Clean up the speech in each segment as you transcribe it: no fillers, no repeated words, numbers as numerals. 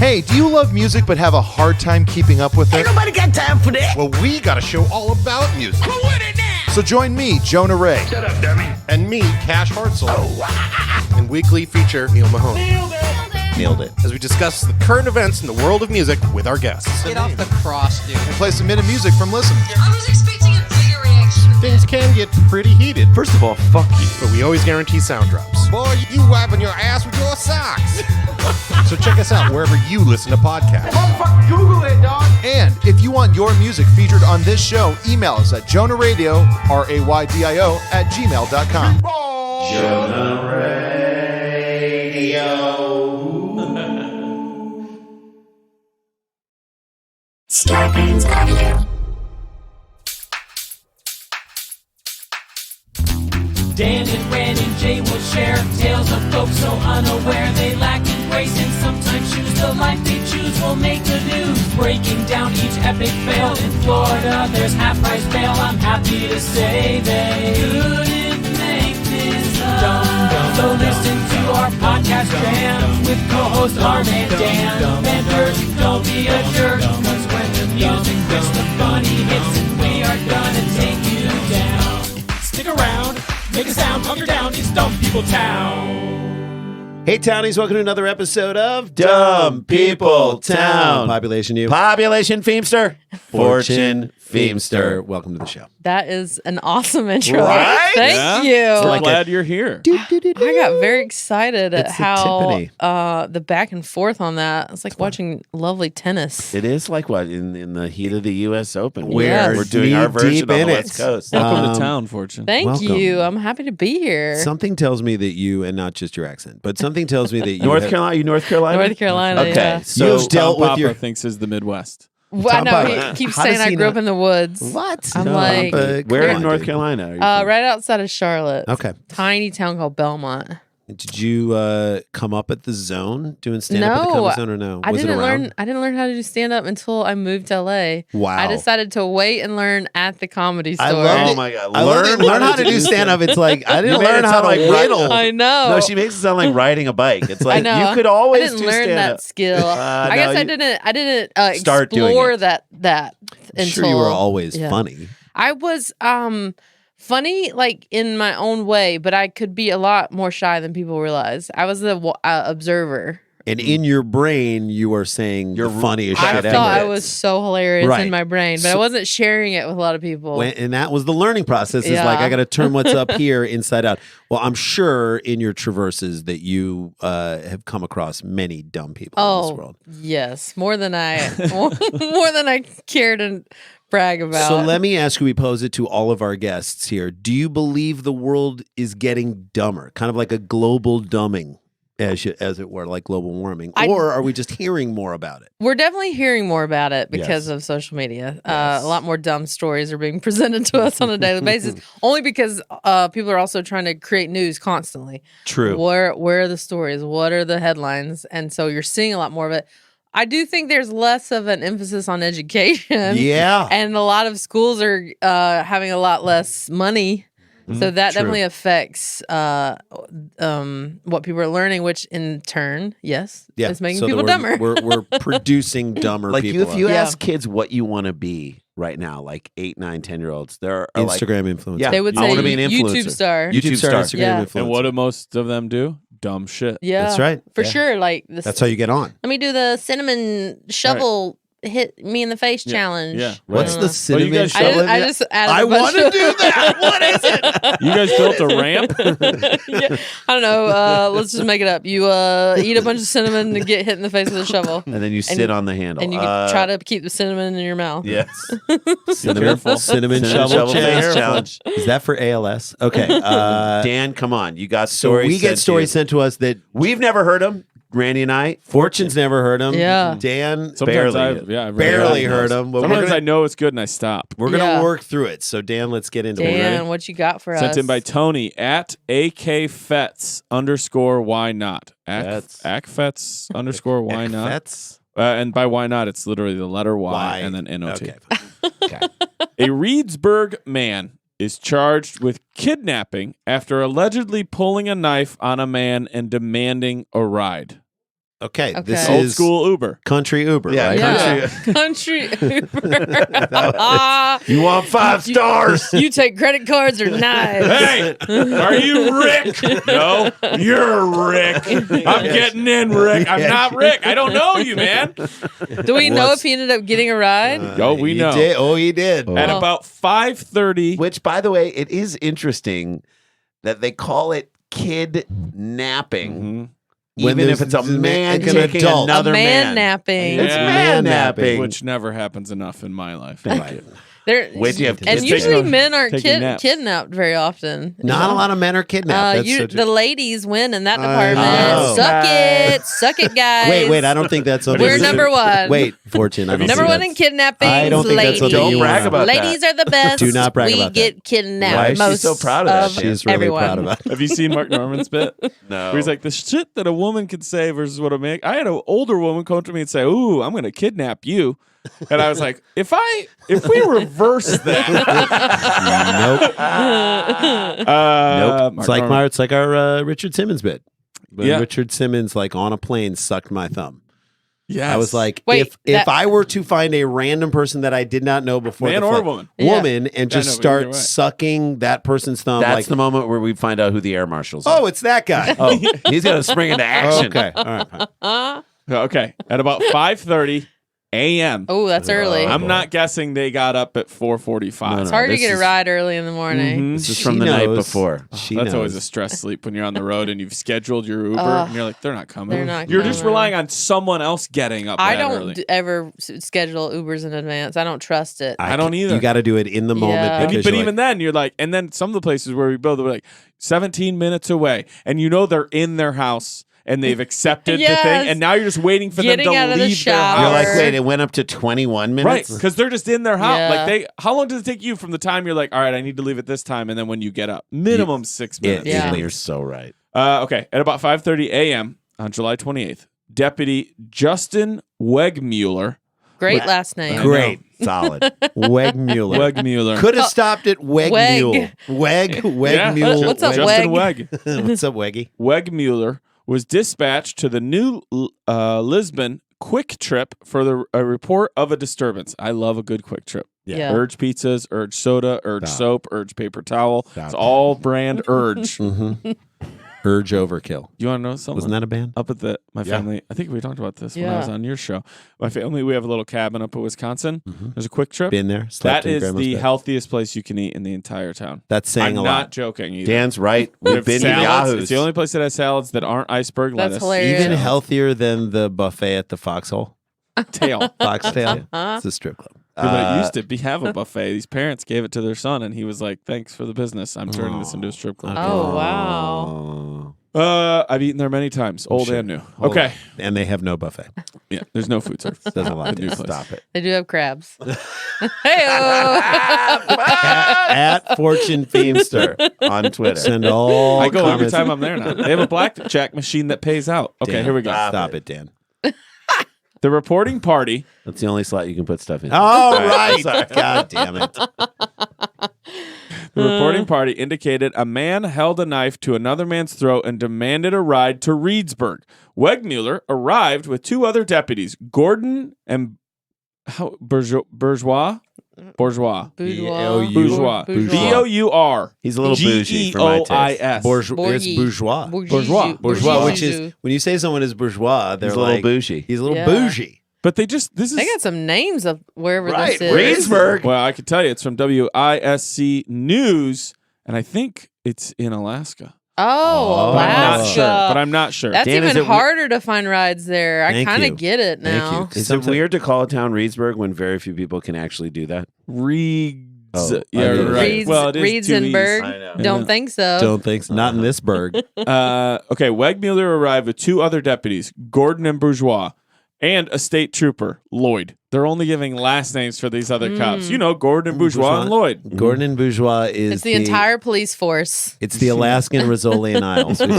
Hey, do you love music but have a hard time keeping up with it? Ain't nobody got time for that. Well, we got a show all about music. Who with it now? So join me, Jonah Ray. Shut up, dummy. And me, Cash Hartzell. And weekly feature, Neil Mahoney. Nailed it. As we discuss the current events in the world of music with our guests. Get off the cross, dude. And play some minute music from listeners. I was expecting a bigger reaction. Things can get pretty heated. First of all, fuck you. But we always guarantee sound drops. Boy, you wiping your ass with your socks. So check us out wherever you listen to podcasts. Motherfucker, Google it, dog. And if you want your music featured on this show, email us at jonahradio, RAYDIO, @gmail.com. Jonah Radio. Scarpins Avenue. Dan and Ren and Jay will share tales of folks so unaware they lack in grace and sometimes choose the life they choose will make the news. Breaking down each epic fail in Florida, there's half-price bail. I'm happy to say they couldn't make this up. So listen to our podcast jams with co-hosts Arm and Dan. Members, don't be a jerk, cause when the music hits, the funny hits, and we are gonna take you down. Stick around. Make a sound, hunker down, it's Dumb People Town. Hey, Townies, welcome to another episode of Dumb People Town. Population you. Population Feimster. Fortune Feimster. Welcome to the show. That is an awesome intro. Right? Thank you. We're glad you're here. I got very excited at It's the how Tiffany. the back and forth on that. It's like watching lovely tennis. It is like what in the heat of the U.S. Open. Yes. We're doing our version knee-deep on the in West it. Coast. Welcome to town, Fortune. Thank Welcome. you. I'm happy to be here. Something tells me that you, and not just your accent, but something tells me that you North have- Carolina? You North Carolina? North Carolina, Okay. yeah. So You've dealt Tom with Papa your. thinks is the Midwest. Well, I Tom know Papa. he keeps How saying does I he grew not- up in the woods. What? I'm No, like, Papa, Where come in on, North dude. Carolina are you from? right outside of Charlotte. Okay. Tiny town called Belmont. Did you come up at the Zone doing stand up at the No, Comedy Zone or no? I Was it didn't around? learn. I didn't learn how to do stand up until I moved to LA. Wow. I decided to wait and learn at the Comedy Store. I love Oh it. my God. I love it. Learn how to do stand up. It's like I You didn't made learn it how sound to like whittle. I know. No, she makes it sound like riding a bike. It's I like know. you could always I didn't do learn stand that up. skill. I guess I didn't Start doing explore it. that I'm until sure you were always yeah. funny. I was funny like in my own way, but I could be a lot more shy than people realize. I was the observer. And in your brain, you are saying You're the funniest I shit thought ever. I was so hilarious Right. in my brain, but I wasn't sharing it with a lot of people. And that was the learning process. Is Yeah. like I got to turn what's up here inside out. Well, I'm sure in your traverses that you have come across many dumb people in this world. Yes, more than I care to brag about. So let me ask you, we pose it to all of our guests here. Do you believe the world is getting dumber? Kind of like a global dumbing, as it were, like global warming? Or are we just hearing more about it? We're definitely hearing more about it because Yes. of social media. Yes. A lot more dumb stories are being presented to us on a daily basis, only because people are also trying to create news constantly. True. Where are the stories? What are the headlines? And so you're seeing a lot more of it. I do think there's less of an emphasis on education. Yeah. And a lot of schools are having a lot less money. So that True. definitely affects what people are learning, which in turn, yes, is making so people dumber. We're producing dumber Like people. if you Yeah. ask kids what you want to be right now, like 8, 9, 10-year-olds, there are like, Instagram influencers. Yeah. They would I say wanna be an YouTube influencer. star. YouTube star. Instagram Yeah. influencer. And what do most of them do? Dumb shit. Yeah, That's right. for Yeah. sure. Like this, That's how you get on. let me do the cinnamon shovel hit me in the face challenge. Yeah. What's the Well, you cinnamon guys shovel? I just added I a bunch want to of- do that. What is it? You guys built a ramp? Yeah, I don't know. Let's just make it up. You eat a bunch of cinnamon and get hit in the face with a shovel, and then you sit on the handle. and you can try to keep the cinnamon in your mouth. Yes. Cinnamon shovel Cinnamon challenge. face challenge. Is that for ALS? Okay. Dan, come on. You got So stories. we get sent to stories you. sent to us that We've never heard them. Randy and I. Fortune's never heard them. Yeah. Dan Sometimes Barely. I've really barely haven't. heard them. But Sometimes I know it's good and I stop. we're gonna Yeah. work through it. So Dan, let's get into it. Dan, Ready? what you got for Sent us? in by Tony at AKFets _why not. Fets. AKFets _ why not. That's And by why not, it's literally the letter Y, why. and then NOT. Okay. Okay. A Reedsburg man is charged with kidnapping after allegedly pulling a knife on a man and demanding a ride. Okay, Okay. this Old is school Uber. country Uber, Yeah, right? Yeah. Country Uber. You want 5 stars? You take credit cards or knives? Hey, are you Rick? No, you're Rick. I'm getting in, Rick. I'm not Rick. I don't know you, man. Do we know if he ended up getting a ride? Yo, we know. Did. Oh, he did. At about 5:30. Which, by the way, it is interesting that they call it kidnapping, When even if there's it's a man an taking adult. another a man napping. It's man napping. which never happens enough in my life. They're, Wait till you have and kids. usually men aren't taking naps. kidnapped very often. Not a lot of men are kidnapped. That's so The ladies win in that I department. know. Suck it, guys. Wait. I don't think that's what We're number one. Wait, Fortune. I don't Number think one that's- in kidnapping. I don't think that's ladies. something you brag about that. Ladies are the best. Do not brag we about that. get kidnapped. Why is she most so proud of that shit? She's really everyone. proud about it. Have you seen Mark Norman's bit? No. Where he's like, the shit that a woman could say versus what a man. I had an older woman come to me and say, "Ooh, I'm going to kidnap you," and I was like, "If we reverse that, Nope. nope." It's like our Richard Simmons bit. When Yeah. Richard Simmons, like on a plane, sucked my thumb. Yes. I was like, Wait, if that- I were to find a random person that I did not know before, Man the or flight- woman. woman, and Yeah, just no, but start either way. sucking that person's thumb, That's like, the moment where we find out who the air marshals oh, are. it's that guy. Oh, he's going to spring into action. Okay, all right. fine. Okay, at about 5:30 a.m. Oh, that's early. I'm not guessing they got up at 4:45. No, it's hard to this get a is- ride early in the morning. Mhm. This is She from the night knows. before. She That's knows. always a stress sleep when you're on the road and you've scheduled your Uber Ugh. and you're like, they're not coming. They're not You're just coming. relying on someone else getting up. I that don't early. ever schedule Ubers in advance. I don't trust it. I don't either. You got to do it in the moment. Yeah. And Because but you're even then, you're like, and then some of the places where we build, they're like 17 minutes away, and you know they're in their house and they've accepted the Yes. thing, and now you're just waiting for Getting them to out of the leave their shower. house. You're like, Hour. wait, it went up to 21 Right, minutes? because they're just in their house. Yeah. Like how long does it take you from the time you're like, all right, I need to leave at this time, and then when you get up, minimum 6 minutes. Yeah. You're so right. Okay, at about 5:30 a.m. on July 28th, Deputy Justin Wegmuller. Great last name. Great. Solid. Wegmuller. Wegmuller. Could have stopped at Weg. Wegmule. Wegmule. What's up, Justin Weg? Weg. What's up, Weggy? Wegmuller was dispatched to the new Lisbon Quick Trip for a report of a disturbance. I love a good Quick Trip. Yeah. Urge pizzas, Urge soda, Urge Stop. soap, Urge paper towel. Stop. It's all brand Urge. Mm-hmm. Urge Overkill. You want to know something? Wasn't that a band? Up at my family, I think we talked about this when I Yeah. was on your show. My family, we have a little cabin up in Wisconsin. There's a Quick Trip. Been there. That Slept in is grandma's the bed. healthiest place you can eat in the entire town. That's saying I'm a not lot. joking either. Dan's right. They We've have been to salads. Yahoo's. It's the only place that has salads that aren't iceberg That's lettuce. hilarious. Even Yeah. healthier than the buffet at the Foxhole. Tail. Foxtail. It's a strip club. But it used to have a buffet. These parents gave it to their son, and he was like, "Thanks for the business. I'm turning this into a strip club." Oh, wow. I've eaten there many times, old and new. Hold Okay, on. And they have no buffet. yeah, there's no food service. Says a lot. The new place. Stop it. They do have crabs. Hey-o. At Fortune Feimster. On Twitter. Send all I go every comments. time I'm there now. They have a blackjack machine that pays out. Okay, Dan, here we go. Stop it, Dan. The reporting party. That's the only slot you can put stuff in. All right. God damn it. The reporting party indicated a man held a knife to another man's throat and demanded a ride to Reedsburg. Wegmuller arrived with two other deputies, Gordon and Bourgeois. Boudoir. Bourgeois. Bourgeois. B-O-U-R. He's a little bougie for my taste. G-E-O-I-S. It's bourgeois. Bourgeois. Bourgeois, which is, when you say someone is bourgeois, they're He's a little like, bougie. he's a little Yeah. bougie. But this is... They got some names of wherever Right, this is. Reedsburg. Well, I can tell you it's from WISC News, and I think it's in Alaska. Oh, But I'm not Alaska. sure. But I'm not sure. That's Dan, is even it harder to find rides there. I Thank kind you. of get it Thank now. you. Is it weird to call a town Reedsburg when very few people can actually do that? Reeds. Oh, yeah, I mean, right. Reeds, Well, it is two E's. Reedsenburg. I know. Don't think so. Don't think so. Not in this burg. Okay, Wegmuller arrived with two other deputies, Gordon and Bourgeois, and a state trooper, Lloyd. They're only giving last names for these other cops. You know, Gordon, Bourgeois, and Lloyd. Gordon and Bourgeois is It's the entire police force. It's the Alaskan Rizzolian Isles. We've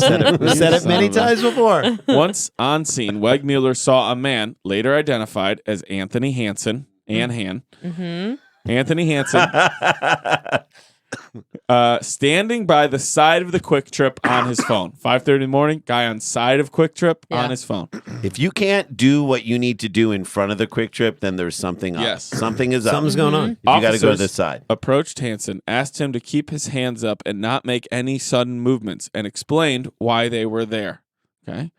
said it many times before. Once on scene, Wegmuller saw a man, later identified as Anthony Hansen, Anthony Hansen, Standing by the side of the Quick Trip on his phone. 5:30 in the morning, guy on side of Quick Trip on his phone. If you can't do what you need to do in front of the Quick Trip, then there's something up. Yes. Something is up. Something's going on. You got to go to Officers this side. approached Hansen, asked him to keep his hands up and not make any sudden movements, and explained why they were there. Okay.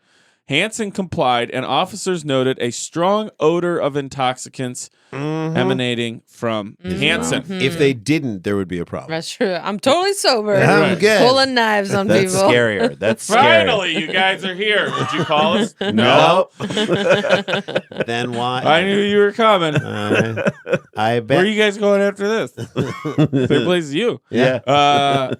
Hansen complied, and officers noted a strong odor of intoxicants emanating from Hansen. If they didn't, there would be a problem. That's true. I'm totally sober. I'm good. Pulling knives on That's people. scarier. That's scarier. Finally, you guys are here. Would you call us? No. Then why? I knew you were coming. I bet Where are you guys going after this? Same place as you. Yeah.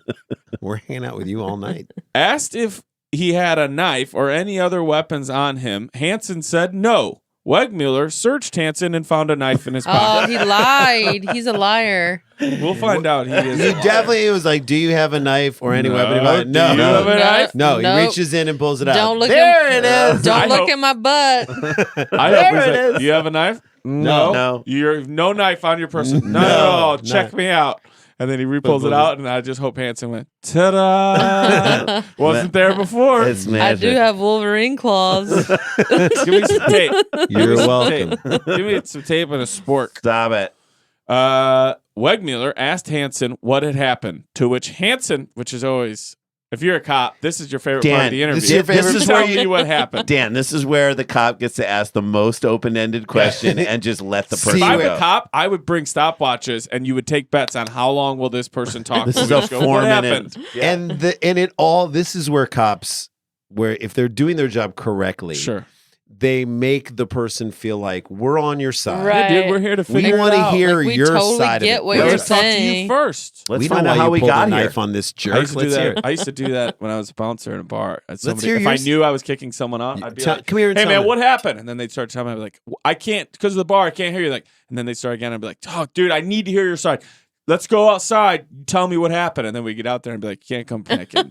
we're hanging out with you all night. Asked if he had a knife or any other weapons on him, Hansen said no. Wegmuller searched Hansen and found a knife in his Oh, pocket. he lied. He's a liar. We'll find out he is. You definitely was like, "Do you have a knife or any weapon?" Do you have a knife? No, Nope. he reaches in and pulls it out. Don't look there at, it is. Don't I look hope- at my butt. I hope he's like, do you have a knife? No. You're no knife on your person. No, No, check no. me out. And then he repulls it out, and I just hope Hansen went, ta-da! Wasn't there before. It's I magic. do have Wolverine claws. Give me some tape. You're Some welcome. tape. Give me some tape and a spork. Stop it. Wegmuller asked Hansen what had happened, to which Hansen, which is always, if you're a cop, this is your favorite part Dan, of the interview. this is your favorite This part. tell me what happened. Dan, this is where the cop gets to ask the most open-ended question and just let the person If I'm go. a cop, I would bring stopwatches, and you would take bets on how long will this person talk. This is We'll a just go, 4 what minute. happened? And it all. This is where cops, where if they're doing their job correctly, Sure. they make the person feel like we're on your side. Right. Dude, we're here to We figure want it to out. hear Like, we your totally side get of it. what Let's you're talk to you saying. first. Let's we know find why out how you we pulled got a here. knife on this I jerk. used to do Let's hear that. it. I used to do that when I was a bouncer in a bar. And somebody, hear if I yours. knew I was kicking someone out, I'd be like, Come here and "Hey tell man, me. what happened?" And then they'd start telling me, I'd be like, "I can't because of the bar. I can't hear you." Like, and then they start again. I'd be like, "Oh, dude, I need to hear your side. Let's go outside. Tell me what happened." And then we get out there and be like, "You can't come back in."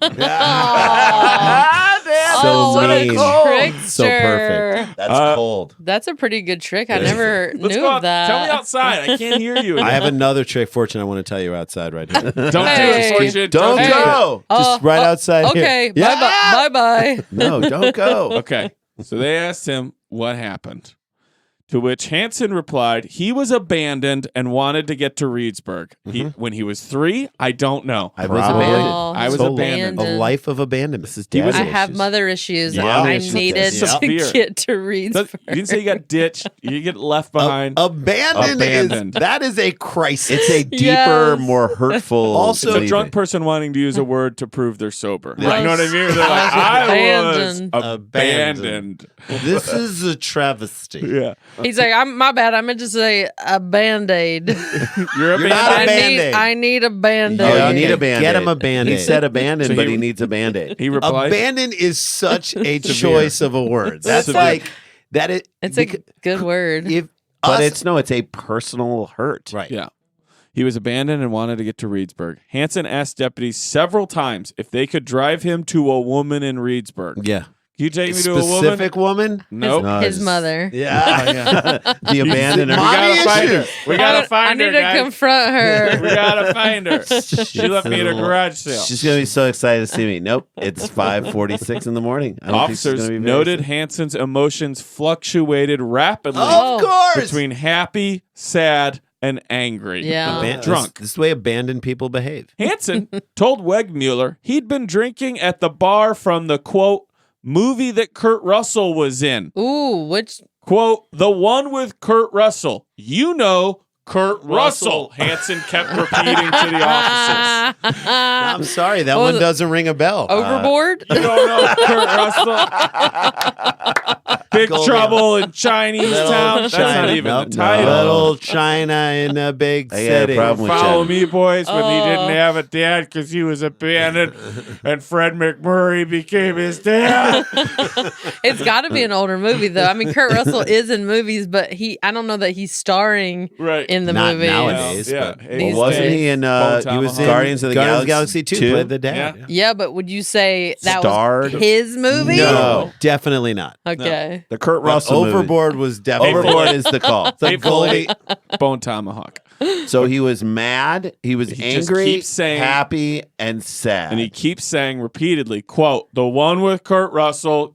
Oh, what a mean. trickster. So perfect. That's cold. That's a pretty good trick. I never Let's knew go of out, that. Tell me outside. I can't hear you. I have another trick, Fortune, I want to tell you outside right here. Don't do Hey. it, Fortune. Don't do it. go. Just right outside here. Okay, Yeah. bye bye. No, don't go. Okay. So they asked him what happened. To which Hansen replied, he was abandoned and wanted to get to Reedsburg. When he was 3, I don't know. I was Probably. abandoned. I was Totally. abandoned. A life of abandonment. This is dad's I have issues. mother issues. Yeah. I It's needed to severe. get to Reedsburg. You didn't say you got ditched. You get left behind. Abandoned. That is a crisis. It's a deeper, Yes. more hurtful. Also- It's a leaving. drunk person wanting to use a word to prove they're sober. Right. You know what I mean? They're like, I was I was abandoned. This is a travesty. Yeah. He's like, my bad. I meant to say a band-aid. You're You're not abandoned. a Band-Aid. I need a band-aid. Oh, Yeah, you need okay. a Band-Aid. Get him a Band-Aid. He said abandoned, So but he- he needs a Band-Aid. He replied, Abandon is such a choice of a word. That's Severe. like that. It's a good word. if But us- it's a personal hurt. right. Yeah. He was abandoned and wanted to get to Reedsburg. Hansen asked deputies several times if they could drive him to a woman in Reedsburg. Yeah. Can you take me to a woman? Specific woman. Nope. No. His mother. Yeah. The abandoner. We gotta Mommy find her. issues. We gotta find I need her, to guys. confront her. We gotta find her. She left me at a garage sale. She's gonna be so excited to see me. Nope, it's 5:46 in the morning. I don't think she's Officers gonna be very noted excited. Hansen's emotions fluctuated rapidly Oh. Of course. between happy, sad, and angry. Yeah. Drunk. This is the way abandoned people behave. Hansen told Wegmuller he'd been drinking at the bar from the, quote, movie that Kurt Russell was in. Ooh, which Quote, the one with Kurt Russell. You know, Kurt Russell. Hansen kept repeating to the officers. I'm sorry, that What one was it? doesn't ring a bell. overboard? You don't know Kurt Russell? Big Golden. Trouble in Chinese Town. That's not even Nope. the title. Little China in a big I got a city. problem with Follow that. Me Boys when he didn't Oh. have a dad because he was abandoned and Fred McMurray became his dad. It's got to be an older movie, though. I mean, Kurt Russell is in movies, but I don't know that he's starring Right. in the Not movie. nowadays. Yeah. but- These Well, wasn't days. he in? Bone He was in Tomahawk. Guardians of the Galaxy 2 2? played the dad. Yeah. Yeah, but would you say that Starred? was his movie? No, definitely not. Okay. The Kurt But Russell movie. Overboard was definitely Overboard is the call. the Goldie. Bone Tomahawk. So he was mad, he was He just angry, keeps saying- happy, and sad. And he keeps saying repeatedly, quote, the one with Kurt Russell,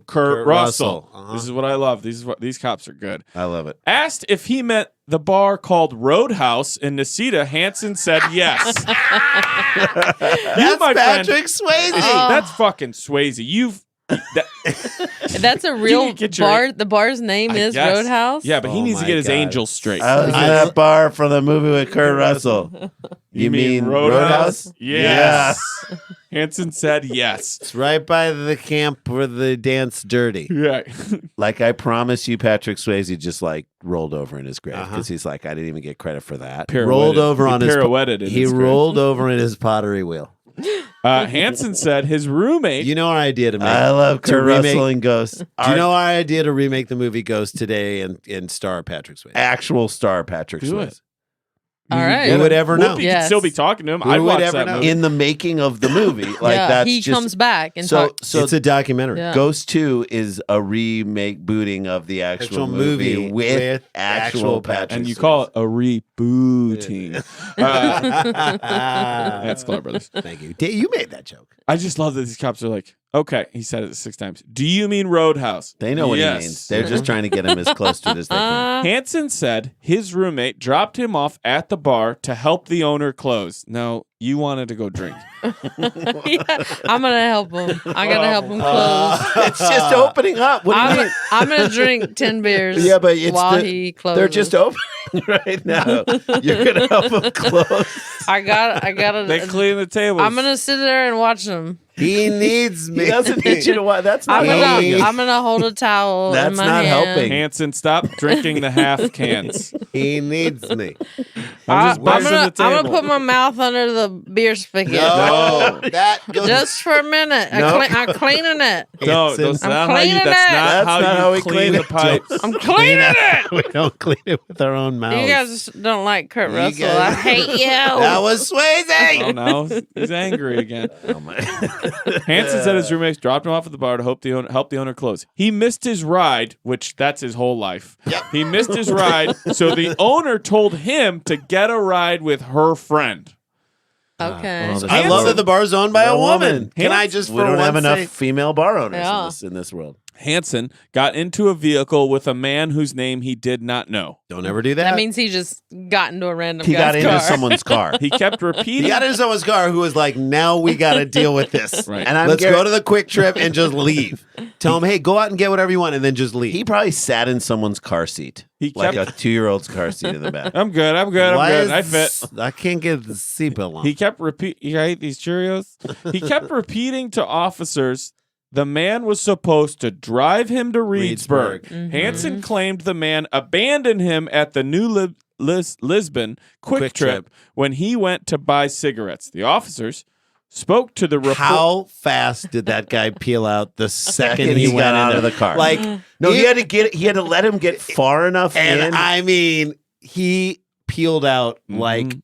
Kurt Russell. Uh-huh. This is what I love. These cops are good. I love it. Asked if he meant the bar called Roadhouse in Necedah, Hansen said yes. That's my friend, Patrick Swayze. that's fucking Swayze. That's a real get your- bar. The bar's name I is guess. Roadhouse. Yeah, but he Oh needs to my get his God. angels straight. I was in that bar for the movie with Kurt Russell. You mean Roadhouse? Yes. Hansen said yes. It's right by the camp where they dance dirty. Yeah. Like I promise you, Patrick Swayze just like rolled over in his grave because Uh-huh. he's like, I didn't even get credit for that. Rolled over He on his pirouetted in He his grave. rolled over in his pottery wheel. Hansen said his roommate. You know our idea to make. I love to Kurt remake- Russell and Ghost. Do you know our idea to remake the movie Ghost today and star Patrick Swayze? Actual star Patrick Do it. Swayze. All right. Who would ever know? Whoopi Yes. could still be talking to him. Who I'd would watch ever that know? movie. In the making of the movie, like yeah, that's he just comes back and so. talks. So it's a documentary. Yeah. Ghost 2 is a remake booting of the actual Actual movie movie with with actual actual Patrick. and you Swayze. call it a rebooting. That's Clark Brothers. Thank you. You made that joke. I just love that these cops are like, okay, he said it 6 times. Do you mean Roadhouse? They know what Yes. he means. They're just trying to get him as close to it as they can. Hansen said his roommate dropped him off at the bar to help the owner close. No, you wanted to go drink. Yeah, I'm gonna help him. I gotta help him close. It's just opening up. What do you mean? I'm gonna drink 10 beers. Yeah, but it's while the- he closes. They're just opening right now. You're gonna help him close. I gotta. They clean the tables. I'm gonna sit there and watch him. He needs me. He doesn't need you to watch. That's not I'm helping. gonna hold a towel That's in my not hand. helping. Hansen, stop drinking the half cans. He needs me. I'm just I'm buzzing the gonna table. put my mouth under the beer spigot. No, that goes. Just for a minute. I'm cleaning it. No, Hansen. that's I'm not how you. cleaning That's it. not That's how not you how we clean clean the it. pipes. I'm cleaning it. We don't clean it with our own mouths. You guys don't like Kurt You Russell. guys- I hate you. That was Swayze. Oh no, he's angry again. Oh my. Hansen said his roommates dropped him off at the bar to help the owner close. He missed his ride, which that's his whole life. He missed his ride, so the owner told him to get a ride with her friend. Okay. Well, this I is love a- that the bar's owned by a woman. Can I Hands- just We for don't have once enough say- female bar owners Yeah. in this world. Hansen got into a vehicle with a man whose name he did not know. Don't ever do that. That means he just got into a random He got guy's into car. someone's car. He kept he repeating. got into someone's car who was like, "Now we got to deal with this. Right. And I'm Let's Gar- go to the quick trip and just leave. Tell him, hey, go out and get whatever you want, and then just leave." He probably sat in someone's car seat, He like kept- a 2-year-old's car seat in the back. I'm good. I'm good. I'm Why good. is- I fit. I can't get the seatbelt on. He kept I ate these Cheerios. He kept repeating to officers the man was supposed to drive him to Reedsburg. Reedsburg. Hansen claimed the man abandoned him at the New Lisbon Quick Trip when he went to buy cigarettes. The officers spoke to the report. How fast did that guy peel out the second he got went out into of the car. Like, No, he had to let him get far enough and in. I mean, he peeled out like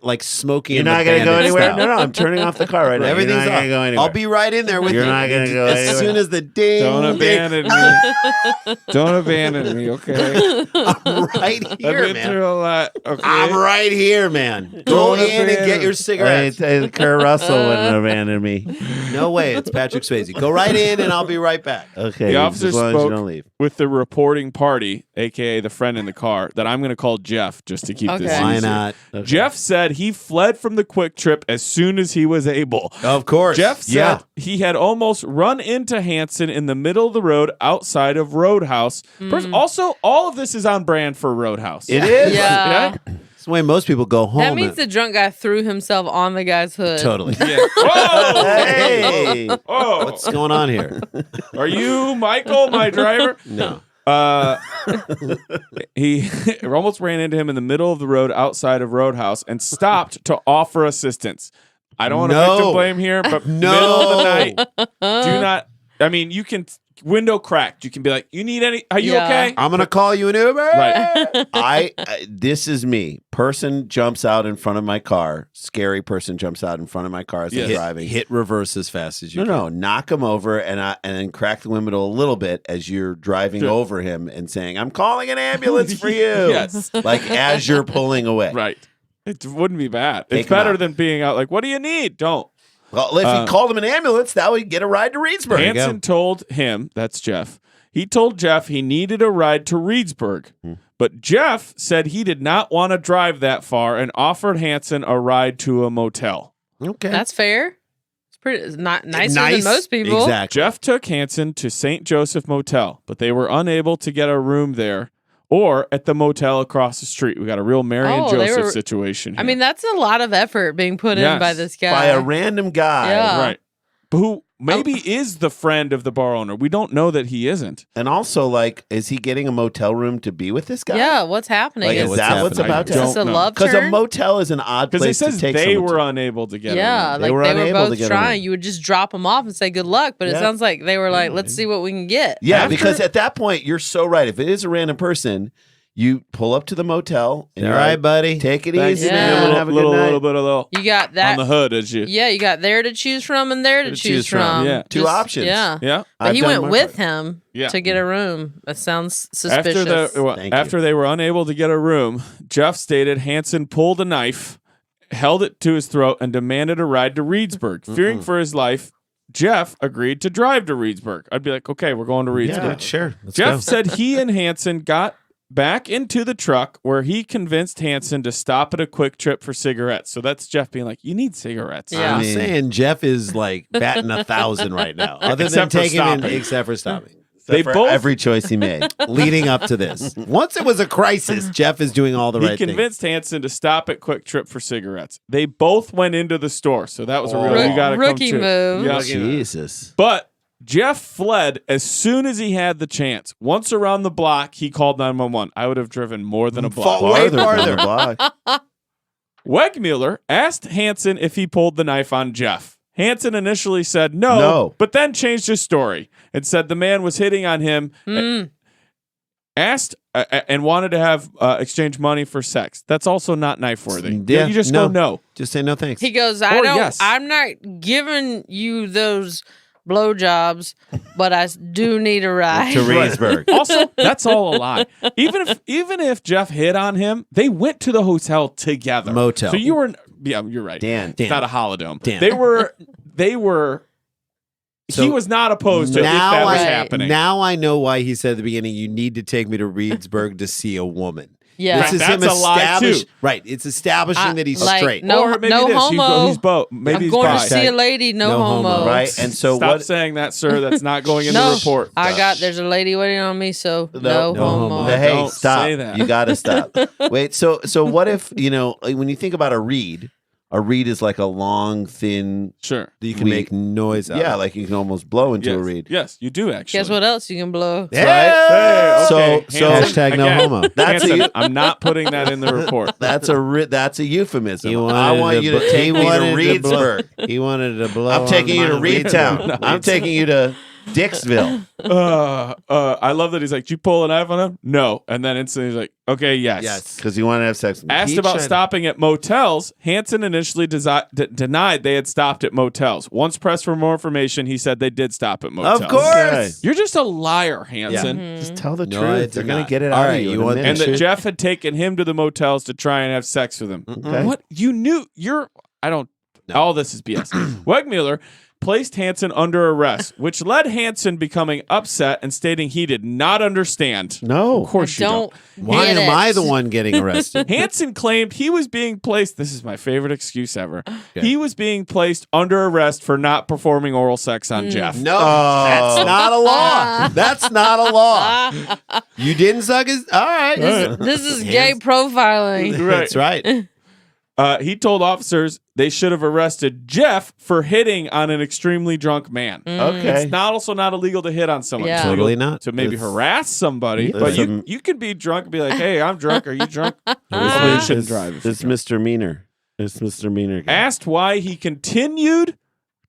like smoking. You're in the not going to go Bandit anywhere. style. No, I'm turning off the car right now. Everything's You're not off. going to go anywhere. I'll be right in there with You're you. not gonna go as anywhere. soon as the ding. Don't ding, abandon me. Don't abandon me, okay? I'm right I've here, been man. through a lot, okay? I'm right here, man. Go Don't in and abandon- get your cigarettes. Kurt Russell wouldn't abandon me. No way. It's Patrick Swayze. Go right in and I'll be right back. Okay, The officer as long as you spoke don't leave. with the reporting party, a.k.a. the friend in the car, that I'm going to call Jeff just to keep this Okay. Why easier. not? Jeff said he fled from the Quick Trip as soon as he was able. Of course. Jeff said he had almost run into Hansen in the middle of the road outside of Roadhouse. Also, all of this is on brand for Roadhouse. It is. Yeah. It's the way most people go home. That means the drunk guy threw himself on the guy's hood. Totally. Yeah. Whoa! Hey. Oh, What's going on here? are you Michael, my driver? No. He almost ran into him in the middle of the road outside of Roadhouse and stopped to offer assistance. I don't want to No. victim blame here, but No. middle of the night, do not. I mean, you can window cracked. You can be like, "You need any? Are you Yeah. okay?" I'm gonna call you an Uber. Right. This is me. Person jumps out in front of my car. Scary person jumps out in front of my car as I'm Yes. driving. Hit reverse as fast as you No, can. knock him over and then crack the window a little bit as you're driving Sure. over him and saying, "I'm calling an ambulance for you." Yes. Like as you're pulling away. Right. It wouldn't be bad. Take It's 'em better out. than being out like, "What do you need?" Don't. Well, if he called him an ambulance, that would get a ride to Reedsburg. Hanson told him, that's Jeff. He told Jeff he needed a ride to Reedsburg. But Jeff said he did not want to drive that far and offered Hanson a ride to a motel. Okay. That's fair. It's pretty not nicer than most people. Exactly. Jeff took Hanson to St. Joseph Motel, but they were unable to get a room there or at the motel across the street. We got a real Mary and Oh, they Joseph were- situation here. I mean, that's a lot of effort being put in by Yes. this guy. By a random guy. Yeah. right. Who maybe is the friend of the bar owner. We don't know that he isn't. And also, like, is he getting a motel room to be with this guy? Yeah, what's happening? Like, is what's that what's happening? about to Is this happen? a know. love Because a turn? motel is an odd Because place it says to take they someone were to. unable to get Yeah, a room. like were they were unable to both get a trying. room. You would just drop them off and say good luck, but it Yeah. sounds like they were like, let's see what we can get. Yeah, After- because at that point, you're so right. If it is a random person, you pull up to the motel. And All you're right, like, buddy. Take it Thanks, easy, man. man. Yeah. Have a good little night. bit of little You got that. on the hood as you. Yeah, you got there to choose from and there to choose from. Yeah. Two options. Yeah. Yeah. But I've he done went my with part. him Yeah. to get a room. That sounds After suspicious. Thank you. after they were unable to get a room, Jeff stated Hanson pulled a knife, held it to his throat, and demanded a ride to Reedsburg. Fearing for his life, Jeff agreed to drive to Reedsburg. I'd be like, okay, we're going to Reedsburg. Yeah. Sure. Let's Jeff go. said he and Hanson got back into the truck where he convinced Hanson to stop at a Quick Trip for cigarettes. So that's Jeff being like, you need cigarettes. Yeah. I'm saying Jeff is like batting 1,000 right now. Other Except for than taking him, stopping. except for stopping. Except They for both- every choice he made. Leading up to this. Once it was a crisis, Jeff is doing all the He right things. convinced Hanson to stop at Quick Trip for cigarettes. They both went into the store. So that was a real, Oh. you got to come Rookie to. move. Yeah. Jesus. But Jeff fled as soon as he had the chance. Once around the block, he called 911. I would have driven more than a block. Way Farther farther. from the block. Wegmuller asked Hanson if he pulled the knife on Jeff. Hanson initially said no, but then changed his story and said the man was hitting on him, asked and wanted to have exchange money for sex. That's also not knife worthy. Yeah, You just no. go no. Just say no thanks. He goes, Or yes. I'm not giving you those blowjobs, but I do need a ride. To Reedsburg. Also, that's all a lie. Even if Jeff hit on him, they went to the hotel together. Motel. So you were you're right. Dan. It's not a holodome. Dan. They were So he was not opposed to it if now that was I- happening. Now I know why he said at the beginning, you need to take me to Reedsburg to see a woman. Yeah. This is That's him a lie, establish- too. Right. It's establishing that he's like, straight. no- or maybe no this. homo. He's both. Maybe I'm he's going bi. to see a lady, no, No homo. homo. Right? And so Stop what? saying that, sir. That's not going in the No, report. there's a lady waiting on me, so no, no homo. homo. Hey, Don't stop. say that. You got to stop. Wait, so what if, like, when you think about a reed is like a long, thin, Sure. You can weed. make noise out yeah, of. like you can almost blow into Yes. a reed. Yes, you do actually. Guess what else you can blow? Yeah. Hey, So- okay. so- Hanson, Hashtag no again, homo. That's Hanson, a- I'm not putting that in the report. That's a euphemism. He wanted I want you to take me to Reedsburg. He wanted to blow. I'm taking you to on Reedtown. No, I'm taking you to Dixville. I love that he's like, "Did you pull a knife on him?" No, and then instantly he's like, "Okay, yes." Yes. Because you want to have sex with me. Asked He about tried- stopping at motels, Hanson initially denied they had stopped at motels. Once pressed for more information, he said they did stop at motels. Of course. Okay. You're just a liar, Hanson. Just tell the No, truth. it's They're going not. to get it All out right, of you. you in a want- minute. And that Sure. Jeff had taken him to the motels to try and have sex with him. Okay. What? You knew all this is BS. Wegmuller placed Hanson under arrest, which led Hanson becoming upset and stating he did not understand. No. Of course you don't. Why get am it. I the one getting arrested? Hanson claimed he was being placed. This is my favorite excuse ever. He was being placed under arrest for not performing oral sex on Jeff. No, that's not a law. That's not a law. You didn't suck his. All right. This is gay profiling. Right. That's right. He told officers they should have arrested Jeff for hitting on an extremely drunk man. Okay. It's also not illegal to hit on someone. Yeah. It's illegal Totally not. to maybe It's- harass somebody, but Listen. you can be drunk and be like, "Hey, I'm drunk. Are you drunk?" Well, you shouldn't drive. if It's you're drunk. misdemeanor. It's misdemeanor. guy. Asked why he continued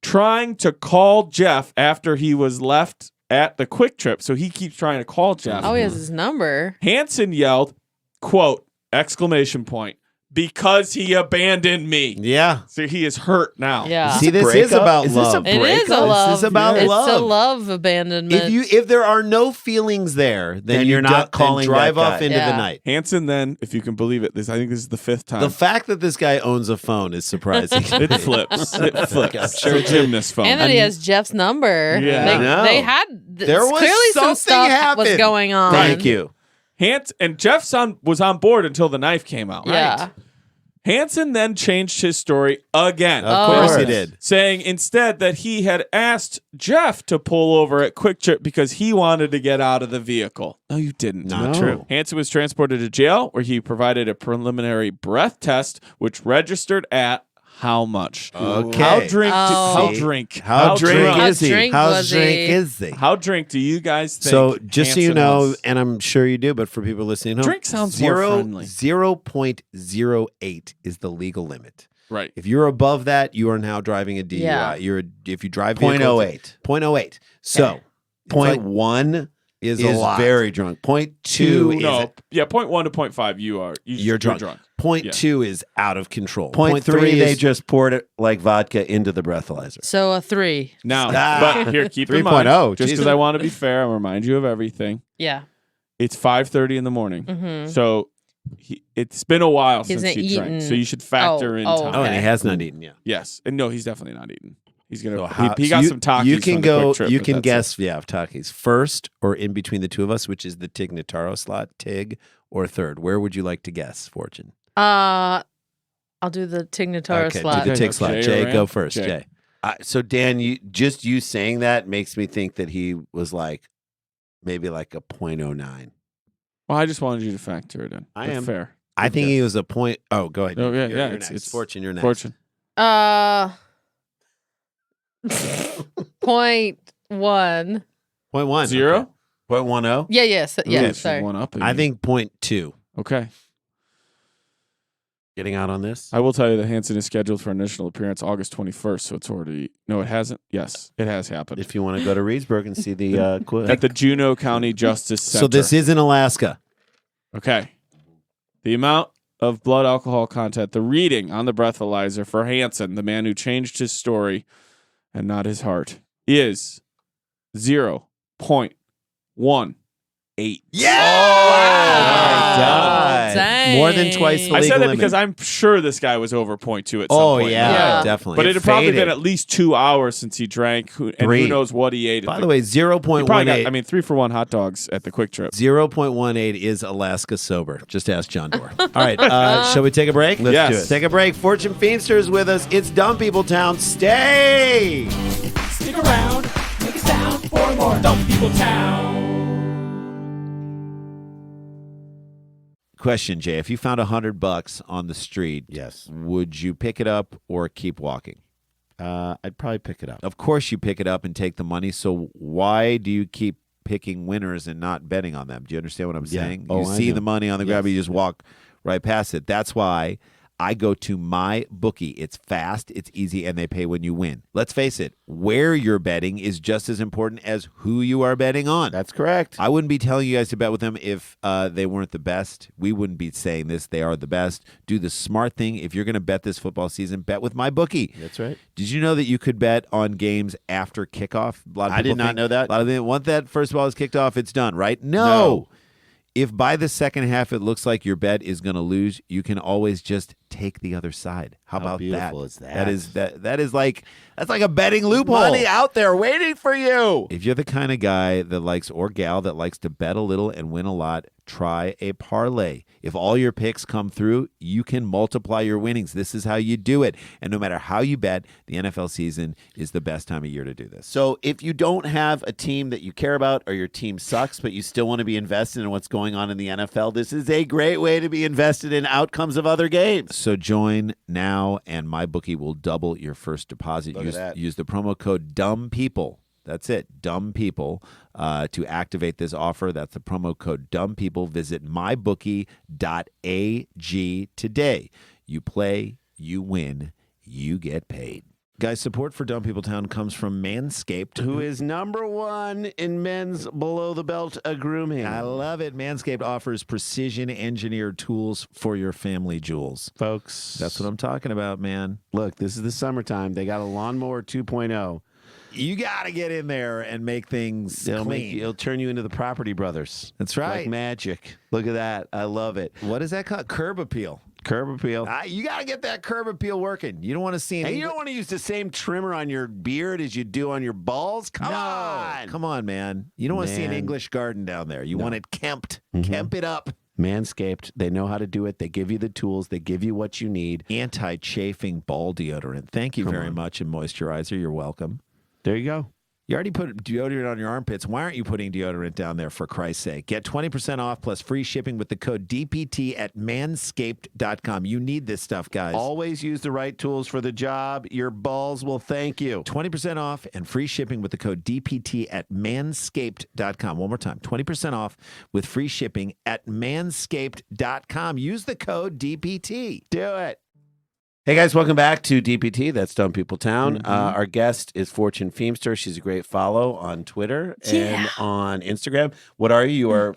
trying to call Jeff after he was left at the Quick Trip, so he keeps trying to call Jeff. Oh, he has his number. Hanson yelled, quote, exclamation point, because he abandoned me. Yeah. So he is hurt now. Yeah. See, this is about Is this a love. It is a love. This is about it's love. a love abandonment. If there are no feelings there, then you're not calling drive that off guy. into Yeah. the night. Hanson then, if you can believe it, I think this is the fifth time. The fact that this guy owns a phone is surprising. it flips. It flips. I'm sure It's a gymnast phone. and that he has Jeff's number. Yeah. They, I know. they had There was clearly some something stuff was happened. going on. Thank you. And Jeff's son was on board until the knife came out. Yeah. Hanson then changed his story again. Of course he did. Saying instead that he had asked Jeff to pull over at Quick Trip because he wanted to get out of the vehicle. No, you didn't. Not true. Hanson was transported to jail where he provided a preliminary breath test, which registered at how much? Okay. How drink? Oh. How drink? How drink How is he? drink How was drink he? is he? How drink do you guys think? So just so you Hanson know, was? and I'm sure you do, but for people listening at home, Drink sounds more friendly. 0.08 is the legal limit. Right. If you're above that, you are now driving a DUI. Yeah. If you drive 0.08. 0.08. So Point one is is a lot. very drunk. Point two is No, yeah, 0.1 to 0.5, you're drunk. drunk. Point Yeah. 2 is out of control. point three. They is just poured it like vodka into the breathalyzer. So a 3. Now, Ah. but here, keep in 3.0, mind, just Jesus. because I want to be fair and remind you of everything, Yeah. it's 5:30 in the morning. Mm-hmm. So it's been a while He since hasn't he drank. eaten. So you should factor Oh, in oh, time. Oh, and he Okay. has not eaten yet. Yes. And no, he's definitely not eating. He's going So to, how- he so got you- some Takis You can from the go. Quick Trip, You but can that's guess. Yeah, Takis first or in between the two of us, which is the Tig Notaro slot, Tig, or third. Where would you like to guess, Fortune? I'll do the Tignataro Okay, slot. do the Okay, Tig slot. Jay or Jay, Ram? go first. Jay. Jay. So Dan, you saying that makes me think that he was like maybe like a 0.09. Well, I just wanted you to factor it in. I That's am. fair. I think he was a point. Oh, go ahead. Oh, yeah, You're yeah, next. it's- Fortune. You're next. Fortune. 0.1. 0.1. 0? Okay. 0.10? Yeah, yes. Yeah, Okay, so sorry. one up. I think 0.2. Okay. Getting out on this. I will tell you that Hanson is scheduled for initial appearance August 21st, so it's already... No, it hasn't. Yes, it has happened. If you want to go to Reedsburg and see the quiz. At the Juneau County Justice Center. So this is in Alaska. Okay. The amount of blood alcohol content, the reading on the breathalyzer for Hanson, the man who changed his story and not his heart, is 0.18. Wow. Dang. More than twice the I legal said that limit. because I'm sure this guy was over 0.2 at some Oh point. yeah, Yeah. definitely. But it had probably faded. been at least 2 hours since he drank, and who Three. knows what he ate. By the way, he probably got, 0.18. 3-for-1 hot dogs at the Quick Trip. 0.18 is Alaska sober. Just ask John Doerr. All right, shall we take a break? Let's Yes. do it. Take a break. Fortune Feimster is with us. It's Dumb People Town. Stay. Stick around, make a sound for more Dumb People Town. Question, Jay. If you found $100 on the street, Yes. would you pick it up or keep walking? I'd probably pick it up. Of course, you pick it up and take the money. So why do you keep picking winners and not betting on them? Do you understand what I'm Yeah. saying? Oh, You I see do. the money on the grab, you just walk right past it. That's why I go to my bookie. It's fast, it's easy, and they pay when you win. Let's face it, where you're betting is just as important as who you are betting on. That's correct. I wouldn't be telling you guys to bet with them if they weren't the best. We wouldn't be saying this. They are the best. Do the smart thing. If you're going to bet this football season, bet with my bookie. That's right. Did you know that you could bet on games after kickoff? A lot of I people did not think- know that. A lot of them want that first ball is kicked off, it's done, right? No. If by the second half it looks like your bet is going to lose, you can always just take the other side. How about beautiful that? is that? That is like that's like a betting loophole. Money out there waiting for you. If you're the kind of guy that likes or gal that likes to bet a little and win a lot, try a parlay. If all your picks come through, you can multiply your winnings. This is how you do it. And no matter how you bet, the NFL season is the best time of year to do this. So if you don't have a team that you care about or your team sucks, but you still want to be invested in what's going on in the NFL, this is a great way to be invested in outcomes of other games. So join now, and MyBookie will double your first deposit. Look at that. Use the promo code DUMBPeople. That's it, DUMBPeople, to activate this offer. That's the promo code DUMBPeople. Visit mybookie.ag today. You play, you win, you get paid. Guys, support for Dumb People Town comes from Manscaped, Who is number one in men's below the belt grooming. I love it. Manscaped offers precision engineered tools for your family jewels. Folks, That's what I'm talking about, man. look, this is the summertime. They got a lawnmower 2.0. You got to get in there and make things clean. It'll turn you into the Property Brothers. That's right. Like magic. Look at that. I love it. What is that called? Curb appeal. Curb appeal. You got to get that curb appeal working. You don't want to see any. And you don't want to use the same trimmer on your beard as you do on your balls? Come on. Come on, man. You don't want to see an Man. English garden down there. You want it kempt. Kemp it up. Manscaped, they know how to do it. They give you the tools. They give you what you need. Anti-chafing ball deodorant. Thank you very much. And moisturizer. You're welcome. There you go. You already put deodorant on your armpits. Why aren't you putting deodorant down there, for Christ's sake? Get 20% off plus free shipping with the code DPT at manscaped.com. You need this stuff, guys. Always use the right tools for the job. Your balls will thank you. 20% off and free shipping with the code DPT at manscaped.com. One more time. 20% off with free shipping at manscaped.com. Use the code DPT. Do it. Hey guys, welcome back to DPT. That's Dumb People Town. Our guest is Fortune Feimster. She's a great follow on Twitter and on Instagram. What are you? You are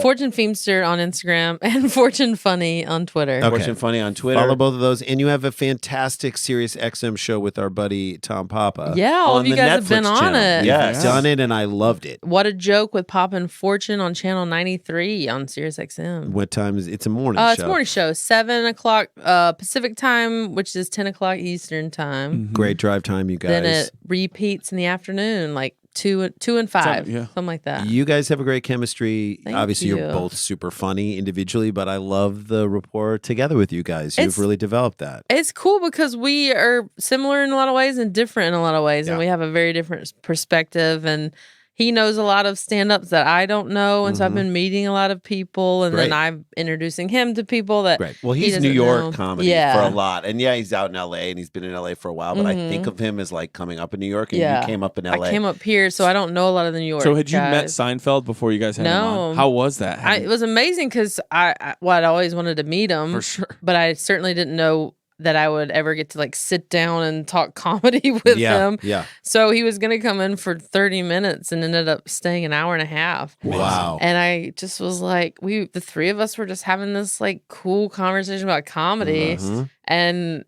Fortune Feimster on Instagram and Fortune Funny on Twitter. Okay. Fortune Funny on Twitter. Follow both of those. And you have a fantastic Sirius XM show with our buddy Tom Papa. Yeah, all on of you the guys have Netflix been on channel. it. Yes. You've done it, and I loved it. What a Joke with Papa and Fortune on channel 93 on Sirius XM. What time is it? It's a morning show. It's a morning show, 7 o'clock Pacific time, which is 10 o'clock Eastern time. Great drive time, you guys. Then it repeats in the afternoon, like 2 and 5, something like that. You guys have a great chemistry. Thank Obviously, you. you're both super funny individually, but I love the rapport together with you guys. You've It's- really developed that. It's cool because we are similar in a lot of ways and different in a lot of ways, and we have a very different perspective. And he knows a lot of stand-ups that I don't know, and so I've been meeting a lot of people, and then I'm introducing him to people that Well, he he's doesn't New York know. comedy for a lot. And yeah, he's out in LA and he's been in LA for a while, but I think of him as like coming up in New York, and you came up in LA. I came up here, so I don't know a lot of the New York So had you met guys. Seinfeld before you guys had him No. on? How was that? It was amazing because I'd always wanted to meet him For sure. but I certainly didn't know that I would ever get to like sit down and talk comedy with him. Yeah. So he was gonna come in for 30 minutes and ended up staying an hour and a half. Wow. And I just was like, the three of us were just having this like cool conversation about comedy, and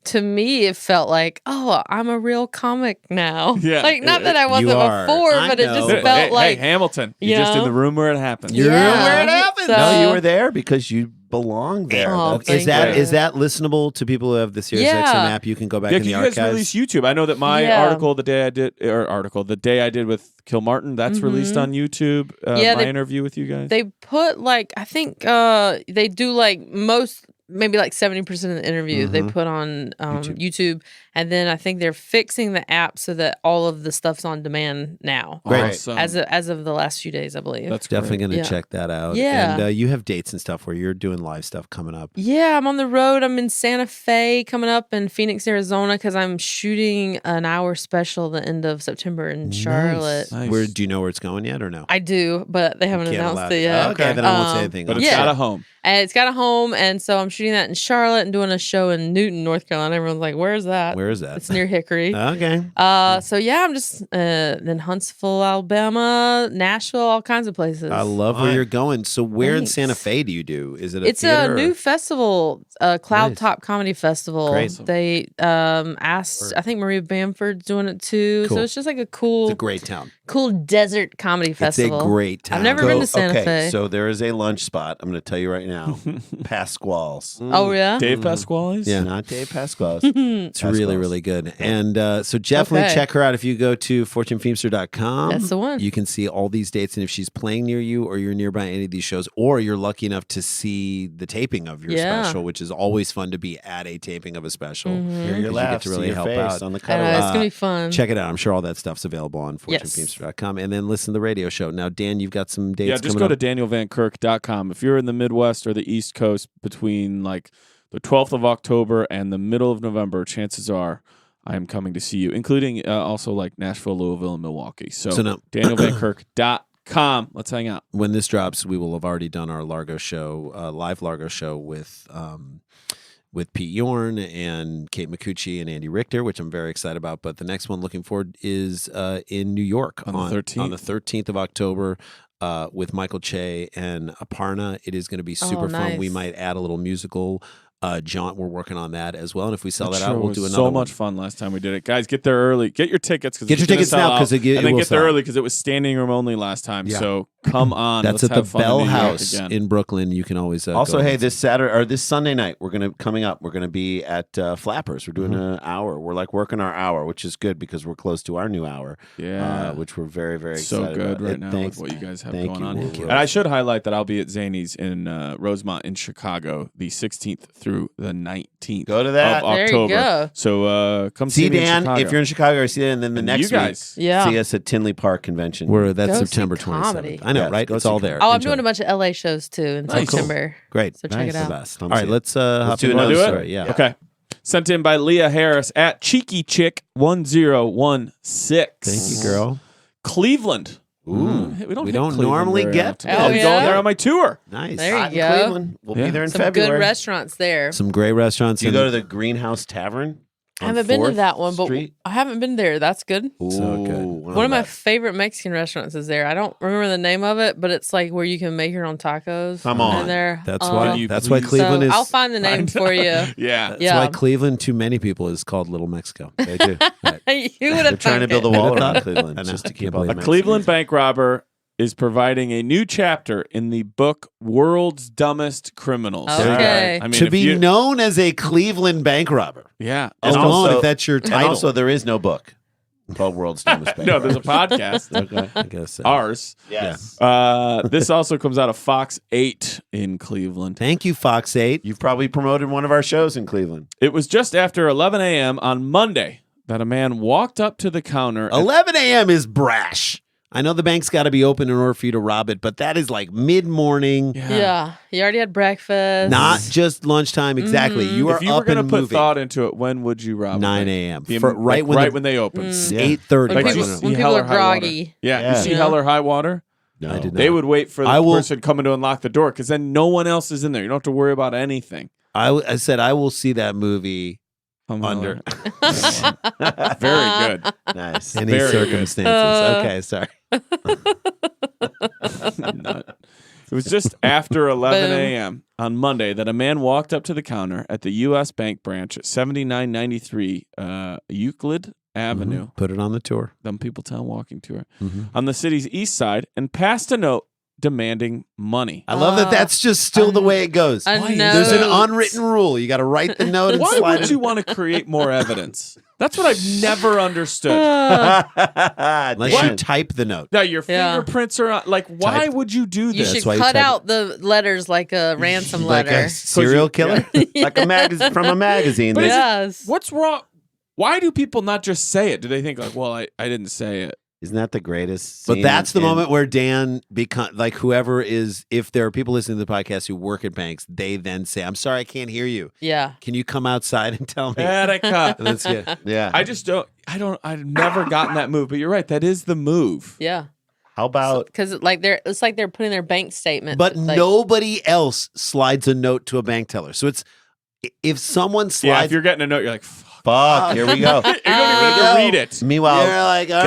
to me, it felt like, oh, I'm a real comic now. Yeah. Like, not that I wasn't You are. before, I but it just know. felt like. Hey, Hamilton, you you're just in know? the room where it happened. You're Yeah. where it happened. So- No, you were there because you belong there. Oh, That's- thank Is you. that listenable to people who have the Sirius Yeah. XM app? You can go back Yeah, in the you guys archives. release YouTube. I know that my Yeah. article the day I did with Kilmartin, that's released on YouTube. Yeah, my they- interview with you guys. They put like, I think they do like maybe like 70% of the interview they put on YouTube. And then I think they're fixing the app so that all of the stuff's on demand now. Great. Awesome. As of the last few days, I believe. That's Definitely going to Yeah. check that out. Yeah. And you have dates and stuff where you're doing live stuff coming up. Yeah, I'm on the road. I'm in Santa Fe coming up in Phoenix, Arizona, because I'm shooting an hour special the end of September in Charlotte. Nice. Where do you know where it's going yet or no? I do, but they haven't Can't announced allow it yet. Okay, then I won't say anything. But else. it's Yeah. got a home. And it's got a home, and so I'm shooting that in Charlotte and doing a show in Newton, North Carolina. Everyone's like, "Where's that?" Where is that? It's near Hickory. Okay. So yeah, I'm just then Huntsville, Alabama, Nashville, all kinds of places. I love where you're going. So where in Thanks. Santa Fe do you do? Is it a It's theater a or- new festival, Cloud Nice. Top Comedy Festival. Great. They asked, I think Maria Bamford's doing it too. Cool. So it's just like a It's cool, a great town. cool desert comedy festival. It's a great town. I've never been to Santa Fe. So there is a lunch spot. I'm going to tell you right now. Pasquale's. Oh yeah. Dave Pasquale's? Yeah. Not Dave Pasquale's. It's really, really good. And so definitely Okay. check her out. If you go to fortunefeimster.com, That's the one. You can see all these dates. And if she's playing near you or you're nearby any of these shows, or you're lucky enough to see the taping of your Yeah. special, which is always fun to be at a taping of a special. Hear your 'cause you laugh, get to really see your help face out. on the I cover. know, it's gonna be fun. Check it out. I'm sure all that stuff's available on Yes. fortunefeimster.com. And then listen to the radio show. Now, Dan, you've got some dates Yeah, just coming go up. to danielvankirk.com. If you're in the Midwest or the East Coast between like the 12th of October and the middle of November, chances are I am coming to see you, including also like Nashville, Louisville, and Milwaukee. So, So now- danielvankirk.com. Let's hang out. When this drops, we will have already done our Largo show, live Largo show with with Pete Yorn and Kate McCucci and Andy Richter, which I'm very excited about. But the next one looking forward is in New York on the 13th. On the 13th of October. With Michael Che and Aparna. It is going to be super fun. We might add a little musical jaunt. We're working on that as well. And if we sell that out, we'll do another one. So much fun last time we did it. Guys, get there early. Get your tickets. Get your tickets now because and then get there early because it was standing room only last time. Yeah. So come on. That's let's at have the fun Bell in New York House again. in Brooklyn. You can always Also, go hey, and this Saturday or this Sunday night, we're gonna be at Flappers. We're doing an hour. We're like working our hour, which is good because we're close to our new hour. Yeah, which we're very, very so excited good about. right now with what you guys have Thank going you. on. Thank you. And I should highlight that I'll be at Zany's in Rosemont in Chicago the 16th through the 19th. Go to that. Of There you October. go. So come See see me in Dan Chicago. if you're in Chicago, or see Dan, and then the And next you guys. week, Yeah. see us at Tinley Park Convention. That's Go see September comedy. 27th. I know, Yes, right? go It's see all comedy. there. Oh, I'm Enjoy. doing a bunch of LA shows too in Nice. September. Great. So check it The out. best. All Come right, see it. let's hop do into another another story. Yeah. Okay. Sent in by Leah Harris at Cheeky Chick 1016. Thank you, girl. Cleveland. Ooh. Hey, we don't, We hit don't Cleveland normally very get often. to I'll it. be Oh, going yeah? there on my tour. Nice. There you Hot in go. Cleveland. We'll Yeah. be there in Some February. good restaurants there. Some great restaurants. Do you in- go to the Greenhouse Tavern? I haven't been to 4th that one, but Street? I haven't been there. That's good. So good. One of my favorite Mexican restaurants is there. I don't remember the name of it, but it's like where you can make your own tacos. Come on. in there. That's Can why. you That's why please- Cleveland so is. I'll find the name for you. Yeah. That's Yeah. why Cleveland, to many people, is called Little Mexico. They do. You would They're have trying to build a I wall never around thought- Cleveland I know. just to Can't keep all believe the A Cleveland Mexicans. bank robber is providing a new chapter in the book World's Dumbest Criminals. Okay. I mean, to if be you- known as a Cleveland bank robber. Yeah. And Alone, also- if that's your And title. also, there is no book called World's Dumbest Bank. No, there's a podcast. Okay. I guess so. Ours. Yes. This also comes out of Fox 8 in Cleveland. Thank you, Fox 8. You've probably promoted one of our shows in Cleveland. It was just after 11 a.m. on Monday that a man walked up to the counter. 11 a.m. is brash. I know the bank's got to be open in order for you to rob it, but that is like mid-morning, Yeah. You already had breakfast. not just lunchtime. Exactly. You are If you were up going to and put moving. thought into it, when would you rob? 9 it? a.m. The- For- like, right when they open. 8:30. When Like people, you see when people Hell are or High Water. groggy. Yeah, Yeah. you see Yeah. Hell or High Water? No. I did not. They would wait for the I will- person coming to unlock the door because then no one else is in there. You don't have to worry about anything. I said I will see that movie I'm under Very good. Nice. any Very good. circumstances. Okay, sorry. Nut. It was just after 11 Boom. a.m. on Monday that a man walked up to the counter at the U.S. Bank branch at 7993 Euclid Avenue. Put it on the tour. Them people town walking tour Mm-hmm. on the city's east side and passed a note demanding money. I love that. That's just still the way it goes. A There's an note. unwritten rule. You got to write the note and Why slide would it. you want to create more evidence? That's what I've never understood. Unless you Dan. type the note. Now your Yeah. fingerprints are on. Like, why would you do You this? should why you cut type out the letters like a ransom Like letter. a serial killer. Like a magazine from a magazine. But They- is it- Yes. What's wrong? Why do people not just say it? Do they think like, well, I didn't say it? Isn't that the greatest? But scene that's the in- moment where Dan become like whoever is. If there are people listening to the podcast who work at banks, they then say, "I'm sorry, I can't hear you. Yeah. Can you come outside and tell me?" Erica. And that's good. Yeah. I just don't. I've never gotten that move. But you're right. That is the move. Yeah. How about Because it's like they're putting their bank statement. But like, nobody else slides a note to a bank teller. So it's if someone Yeah. slides, If you're getting a note, you're like, fuck. fuck? Here we go. You don't even have to read it. Meanwhile, You're like, all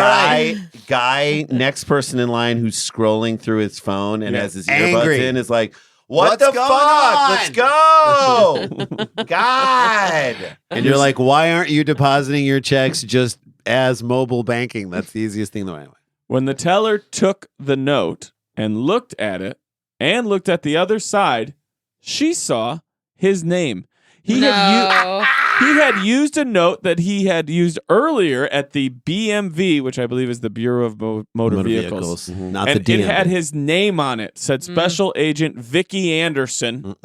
guy, next person in line who's scrolling through his phone and Yeah. has his earbuds Angry. in is like, what What's the going fuck? on? Let's go. God. and you're like, why aren't you depositing your checks just as mobile banking? That's the easiest thing. Anyway. When the teller took the note and looked at it and looked at the other side, she saw his name. He had used a note that he had used earlier at the BMV, which I believe is the Bureau of Motor Vehicles. Not And the it DMV. had his name on it. Said Special Agent Vicki Anderson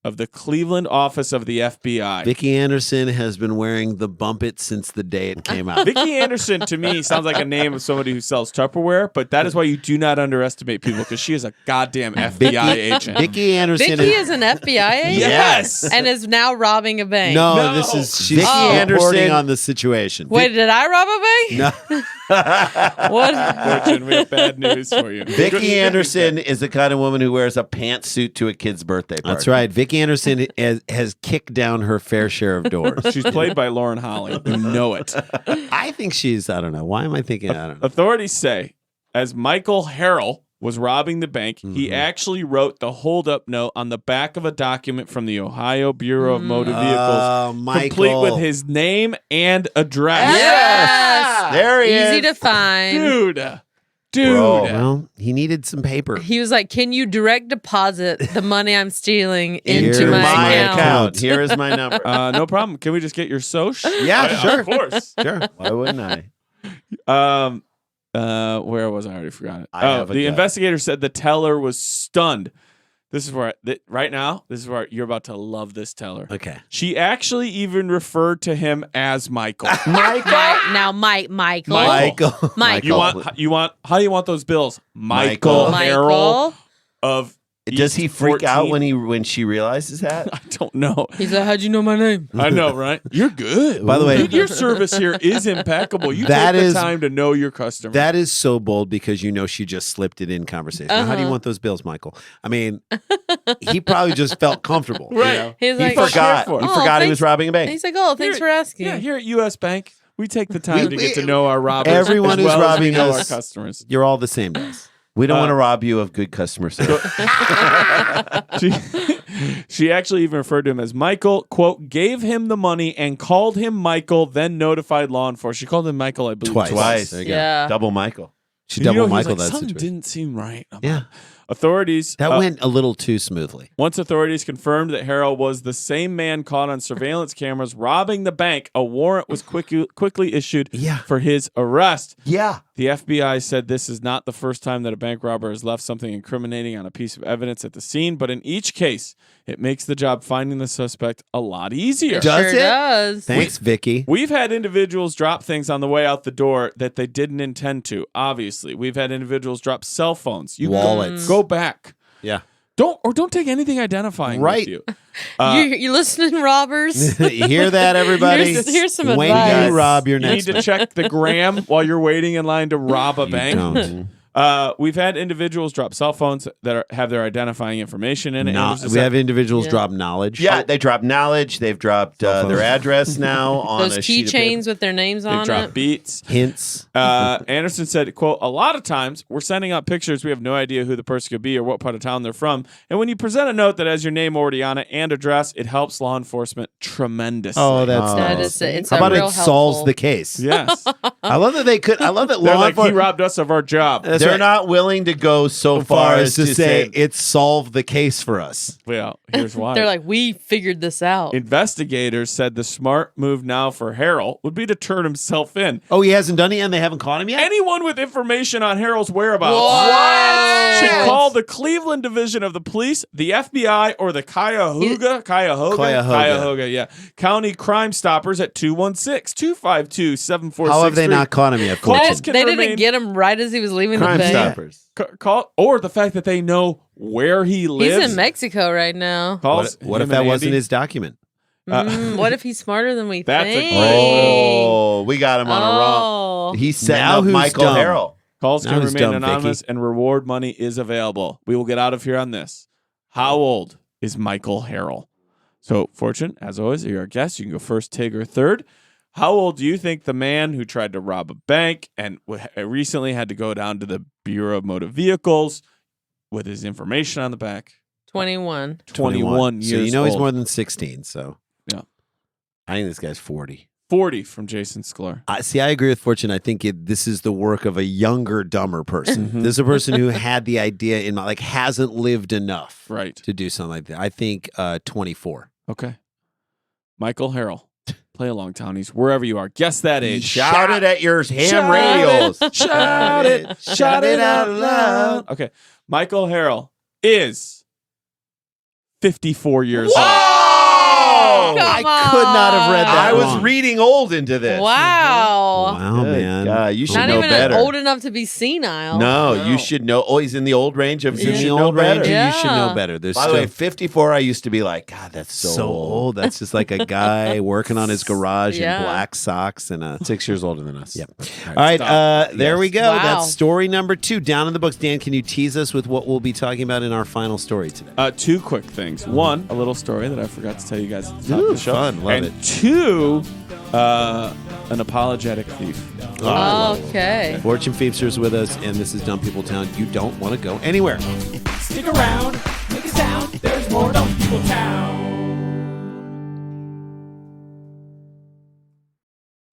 of the Cleveland office of the FBI. Vicki Anderson has been wearing the Bump It since the day it came out. Vicki Anderson to me sounds like a name of somebody who sells Tupperware, but that is why you do not underestimate people because she is a goddamn FBI agent. Vicki Anderson. Vicky is an FBI agent? Yes. And is now robbing a bank. No, No. this is she's Vicki reporting Anderson- on the situation. Wait, did I rob a bank? No. What? Fortune, we have bad news for you. Vicki Anderson is the kind of woman who wears a pantsuit to a kid's birthday party. That's right. Vicki Anderson has kicked down her fair share of doors. She's played by Lauren Holly. We know it. I think she's, I don't know. Why am I thinking, I don't know. Authorities say, as Michael Harrell was robbing the bank, he actually wrote the holdup note on the back of a document from the Ohio Bureau of Motor Vehicles, complete with his name and address. Yes! There he is. Easy to find. Dude. Bro, well, he needed some paper. He was like, "Can you direct deposit the money I'm stealing Here's into my my account?" Here is my number. No problem. Can we just get your soch? Yeah, sure. Of course. Sure. Why wouldn't I? Where was I? already forgot it. I have a the gut. investigator said the teller was stunned. This is where right now. This is where you're about to love this teller. Okay. She actually even referred to him as Michael. Now, Michael. Michael. You want? How do you want those bills? Michael Harrell of. Does he freak 14? out when she realizes that? I don't know. He's like, "How'd you know my name?" I know, right? You're good. By the way, Dude, your service here is impeccable. You That take the is- time to know your customer. That is so bold because you know she just slipped it in conversation. Now, how do you want those bills, Michael? I mean, he probably just felt comfortable. Right. You know? He's He like, forgot. for He it. forgot he was thanks. robbing a bank. He's like, "Oh, thanks for asking." Yeah, here at U.S. Bank, we take the time to get to know our robbers. Everyone as who's well as we robbing know us- our customers. You're all the same, guys. We don't want to rob you of good customer service. She actually even referred to him as Michael, quote, gave him the money and called him Michael, then notified law enforcement. She called him Michael, I believe. Twice. There you go. Yeah. Double Michael. She And you double know, he was Michael like, that something situation. didn't seem right. Yeah. Authorities. That went a little too smoothly. Once authorities confirmed that Harrell was the same man caught on surveillance cameras robbing the bank, a warrant was quickly issued for his arrest. Yeah. The FBI said this is not the first time that a bank robber has left something incriminating on a piece of evidence at the scene, but in each case, it makes the job finding the suspect a lot easier. Does Sure it? does. Thanks, Vicky. We've had individuals drop things on the way out the door that they didn't intend to, obviously. We've had individuals drop cell phones. You can Wallets. go back. Yeah. Don't take anything identifying Right. with you. You listening, robbers? You hear that, everybody? Here's some when advice. you rob your You next need to check the gram while you're waiting in line to rob a bank. don't. We've had individuals drop cell phones that have their identifying information in it. We have individuals drop knowledge. Yeah, they dropped knowledge. They've dropped their address now on Those a sheet of paper. keychains with their names They on drop it. beats. Hints. Anderson said, quote, a lot of times we're sending out pictures. We have no idea who the person could be or what part of town they're from. And when you present a note that has your name already on it and address, it helps law enforcement tremendously. Oh, that's That nice. is it's How a about real it solves helpful. the case? Yes. I love that they could. I love that They're law like, he enforcement. robbed us of our job. That's They're right. not willing to go so far far as to say say it solved the case for us. Well, here's why. They're like, "We figured this out." Investigators said the smart move now for Harrell would be to turn himself in. Oh, he hasn't done it yet, and they haven't caught him yet. Anyone with information on Harrell's whereabouts What? should call the Cleveland Division of the Police, the FBI, or the Cuyahoga County Crime Stoppers at 216-252-7463. How have they not caught him yet? Calls Fortune? can They remain- didn't get him right as he was leaving Crime the bank. Stoppers. Call or the fact that they know where he lives. He's in Mexico right now. Calls What if him that and wasn't Andy. his document? What if he's smarter than we That's a think? great- Oh, we got him on a wrong. Oh. He's setting Now up who's Michael dumb? Harrell. Calls Now can who's remain dumb, anonymous Vicky? and reward money is available. We will get out of here on this. How old is Michael Harrell? So, Fortune, as always, you're our guest. You can go first, Tig, or third. How old do you think the man who tried to rob a bank and recently had to go down to the Bureau of Motor Vehicles with his information on the back? 21. 21 So years you know he's old. more than 16. So Yeah. I think this guy's 40. 40 from Jason Sklar. I agree with Fortune. I think this is the work of a younger, dumber person. This is a person who had the idea in mind, like hasn't lived enough Right. to do something like that. I think 24. Okay. Michael Harrell. Play along, townies, wherever you are. Guess that age. Shout it at your ham Shout radios. it, shout it, shout it out loud. Okay. Michael Harrell is 54 years old. Whoa! Come I could not have read that I was wrong. reading old into this. Wow. Wow, Good man. God, you should Not know even better. old enough to be senile. No, you should know. Oh, he's in the old range of. He's You in should the know old better. range. Yeah. You should know better. There's By the way, 54. I used to be like, God, that's so old. That's just like a guy working on his garage Yeah. in black socks and a 6 years older than us. Yep. All right, there we go. Wow. That's story number 2 down in the books. Dan, can you tease us with what we'll be talking about in our final story today? 2 quick things. 1, a little story that I forgot to tell you guys at the top of the show. Fun. Love and it. 2, an apologetic thief. Okay. Fortune Feimster's with us, and this is Dumb People Town. You don't want to go anywhere. Stick around, make a sound. There's more Dumb People Town.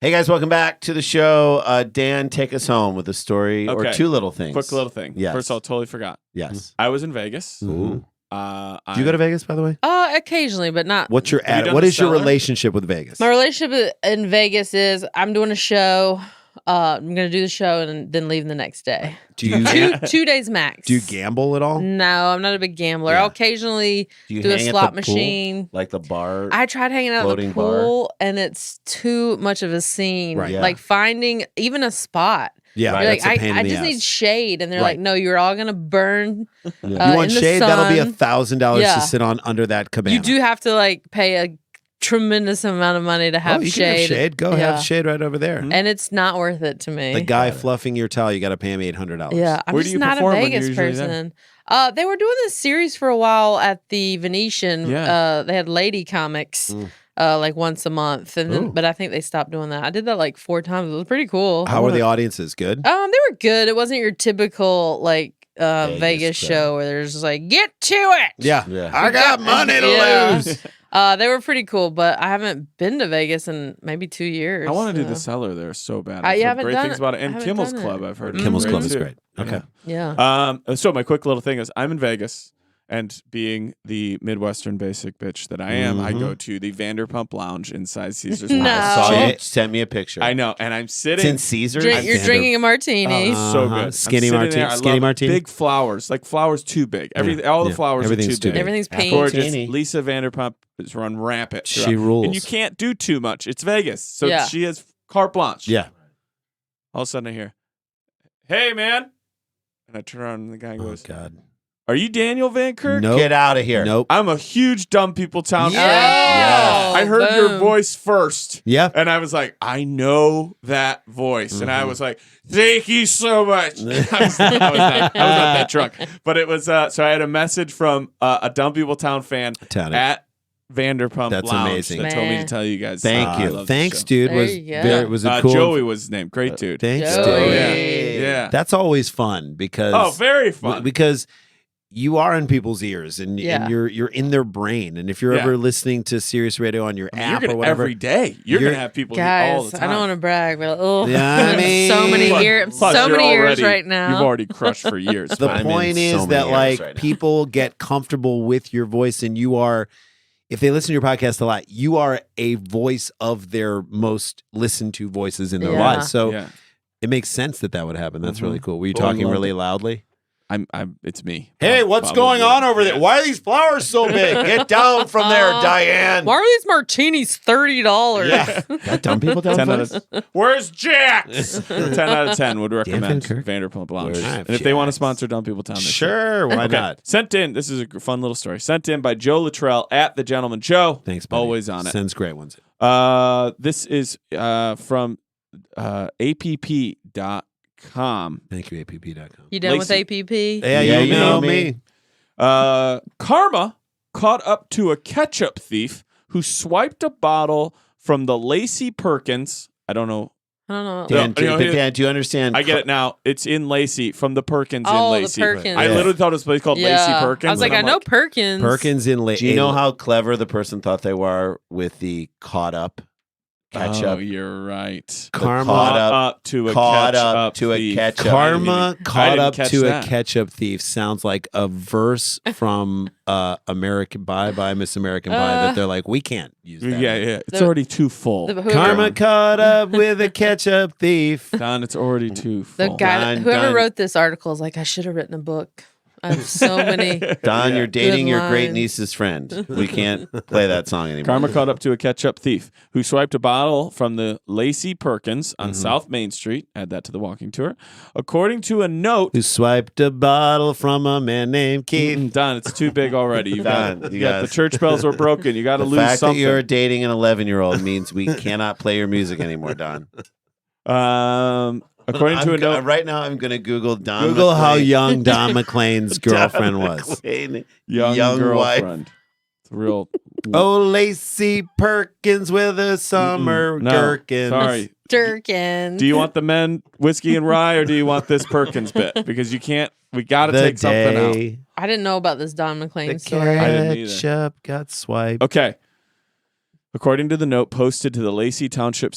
Hey guys, welcome back to the show. Dan, take us home with a story or Okay. 2 little things. Quick little thing. Yes. First of all, totally forgot. Yes. I was in Vegas. Ooh. Do you go to Vegas, by the way? Occasionally, but not. What's your Have you done what the is your cellar? relationship with Vegas? My relationship in Vegas is I'm doing a show. I'm going to do the show and then leave the next day. Do you 2 days max. do you gamble at all? No, I'm not a big gambler. Yeah. I'll occasionally Do you do a hang at slot the pool? machine. Like the bar? I tried hanging out at the Floating bar? pool, and it's too much of a scene. Right. Yeah. Like finding even a spot. Yeah, You're that's like, a pain I in the just ass. need shade, and they're Right. like, no, you're all gonna burn. You want in the shade? That'll be sun. $1,000 Yeah. to sit on under that cabana. You do have to like pay a tremendous amount of money to have you shade. can have shade. Go Yeah. have shade right over there. And it's not worth it to me. The guy fluffing your towel, you got to pay him $800. Yeah, I'm Where do just you not a perform when you're Vegas usually there? person. They were doing this series for a while at the Venetian. Yeah. They had lady comics like once a month, and then, but I think they stopped doing that. I did that like 4 times. It was pretty cool. How are the audiences? Good? They were good. It wasn't your typical like Vegas Vegas crowd. show where there's just like get to it. Yeah. Yeah. I got money to Yeah. lose. They were pretty cool, but I haven't been to Vegas in maybe 2 years. I want to do the so. cellar there so bad. You I've heard haven't great done things it. about it. I And haven't Kimmel's done it. Club, I've heard. Kimmel's great Club is too. great. Okay. Yeah. So my quick little thing is I'm in Vegas, and being the Midwestern basic bitch that I am, I go to the Vanderpump Lounge inside Caesar's. No. Palace. Saw Oh. you sent me a picture. I know, and I'm sitting. It's in Caesars. You're drinking a martini. So good. I'm Skinny sitting martini. there. I Skinny love martini. Big flowers, like flowers too big. All the Yeah. flowers Everything's are too too big. Everything's pink. Gorgeous. Martini. Lisa Vanderpump is run rampant. She throughout. rules. And you can't do too much. It's Vegas, so Yeah. she has carte blanche. Yeah. All of a sudden I hear, "Hey, man," and I turn around and the guy Oh, goes, God. "Are you Daniel Van Kirk?" Nope. Get out of here. Nope. I'm a huge Dumb People Town Yeah. fan. Oh, I heard your boom. voice first. Yeah. And I was like, I know that voice. And I was like, thank you so much. I was not that drunk. But it was, so I had a message from a Dumb People Town fan Town. at Vanderpump That's Lounge amazing. that told me to Man. tell you guys. Thank I you. love the Thanks, show. dude. There Was you go. very, was it cool? Joey was his name. Great dude. Thanks, Joey. dude. Yeah. That's always fun because Oh, very fun. because you are in people's ears and Yeah. you're in their brain. And if you're Yeah. ever listening to Sirius Radio on your I mean, app you're or gonna, whatever, every day. You're You're- going to have people all Guys, the I time. don't want to brag, but oh, Yeah, I mean- so many Plus- years, plus so you're many years already- right now. You've already crushed for years. the I'm in point so is many that years like right now. people get comfortable with your voice and you are, if they listen to your podcast a lot, you are a voice of their most listened to voices in their Yeah. lives. So Yeah. it makes sense that would happen. That's really cool. Were you Oh, I talking love really it. loudly? It's me. Hey, what's going on over there? Why are these flowers so big? Get down from there, Diane. Why are these martinis $30? Yeah. Got dumb people down 10 folks? out of, where's Jax? 10 out of 10 would recommend Van Kirk? Vanderpump Lounge. Where's And if they want to Jax? sponsor Dumb People Town, they should. Sure, why Okay. not? Sent in, this is a fun little story. Sent in by Joe Luttrell at The Gentleman Joe. Thanks, buddy. Always on it. Sends great ones. This is from app.com. Thank you, app.com. You done Lacey. with APP? Yeah, Yeah, you know me. Karma caught up to a ketchup thief who swiped a bottle from the Lacey Perkins. I don't know. I don't know. Dan, No, Dan, do you understand? I get it now. It's in Lacey from the Perkins in Oh, the Lacey. Perkins. I Yeah. literally thought it was a place called Lacey Yeah. Perkins. I was like, and I I'm know Perkins. Perkins in late. Do you know how clever the person thought they were with the caught up ketchup? Oh, you're right. Karma Caught up to a caught ketchup up to a thief. ketchup. Karma I caught didn't up catch to that. a ketchup thief sounds like a verse from American Bye Miss American Pie that they're like, we can't use that. Yeah, yeah. It's The- already too full. whoever- Karma caught up with a ketchup thief. Don, it's already too The full. guy, Done, whoever done. wrote this article is like, I should have written a book I have so many. Don, you're dating Good your great lines. niece's friend. We can't play that song anymore. Karma caught up to a ketchup thief who swiped a bottle from the Lacey Perkins on South Main Street. Add that to the walking tour. According to a note, Who swiped a bottle from a man named Keith? Don, it's too big already. You Don, got you the guys- church bells were broken. You got to The lose fact something. that you're dating an 11-year-old means we cannot play your music anymore, Don. According to a note, Right now, I'm going to Google Don. Google how McClain. young Don McClain's girlfriend was. McClain, young wife. girlfriend. It's real. Oh, Lacey Perkins with a summer No, gherkin. sorry. Durkin. Do you want the men whiskey and rye, or do you want this Perkins bit? Because you can't. We got to The take something out. day I didn't know about this Don McClain the story. I didn't either. ketchup got swiped. Okay. According to the note posted to the Lacey Township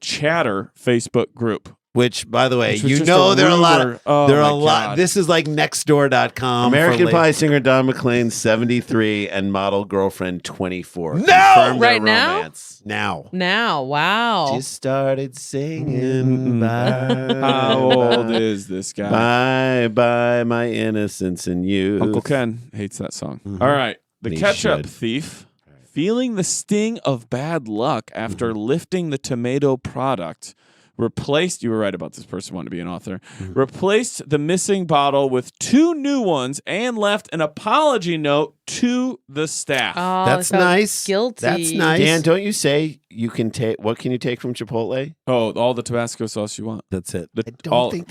Chatter Facebook group. Which, by the way, Which was you just know a there are a lot. rumor. Of, Oh, there are my a lot. God. This is like nextdoor.com. American for Pie singer Don McClain, 73, and model girlfrild 24. No! Confirmed their Right now? romance. Now. Now, wow. Just started singing. Bye. How old is this guy? Bye, bye, my innocence and you. Uncle Ken hates that song. All right. The He ketchup should. thief, feeling the sting of bad luck after lifting the tomato product, replaced, you were right about this person wanting to be an author, replaced the missing bottle with 2 new ones and left an apology note to the staff. Oh, That's so nice. Guilty. That's nice. Dan, don't you say you can take, what can you take from Chipotle? Oh, all the Tabasco sauce you want. That's it. The,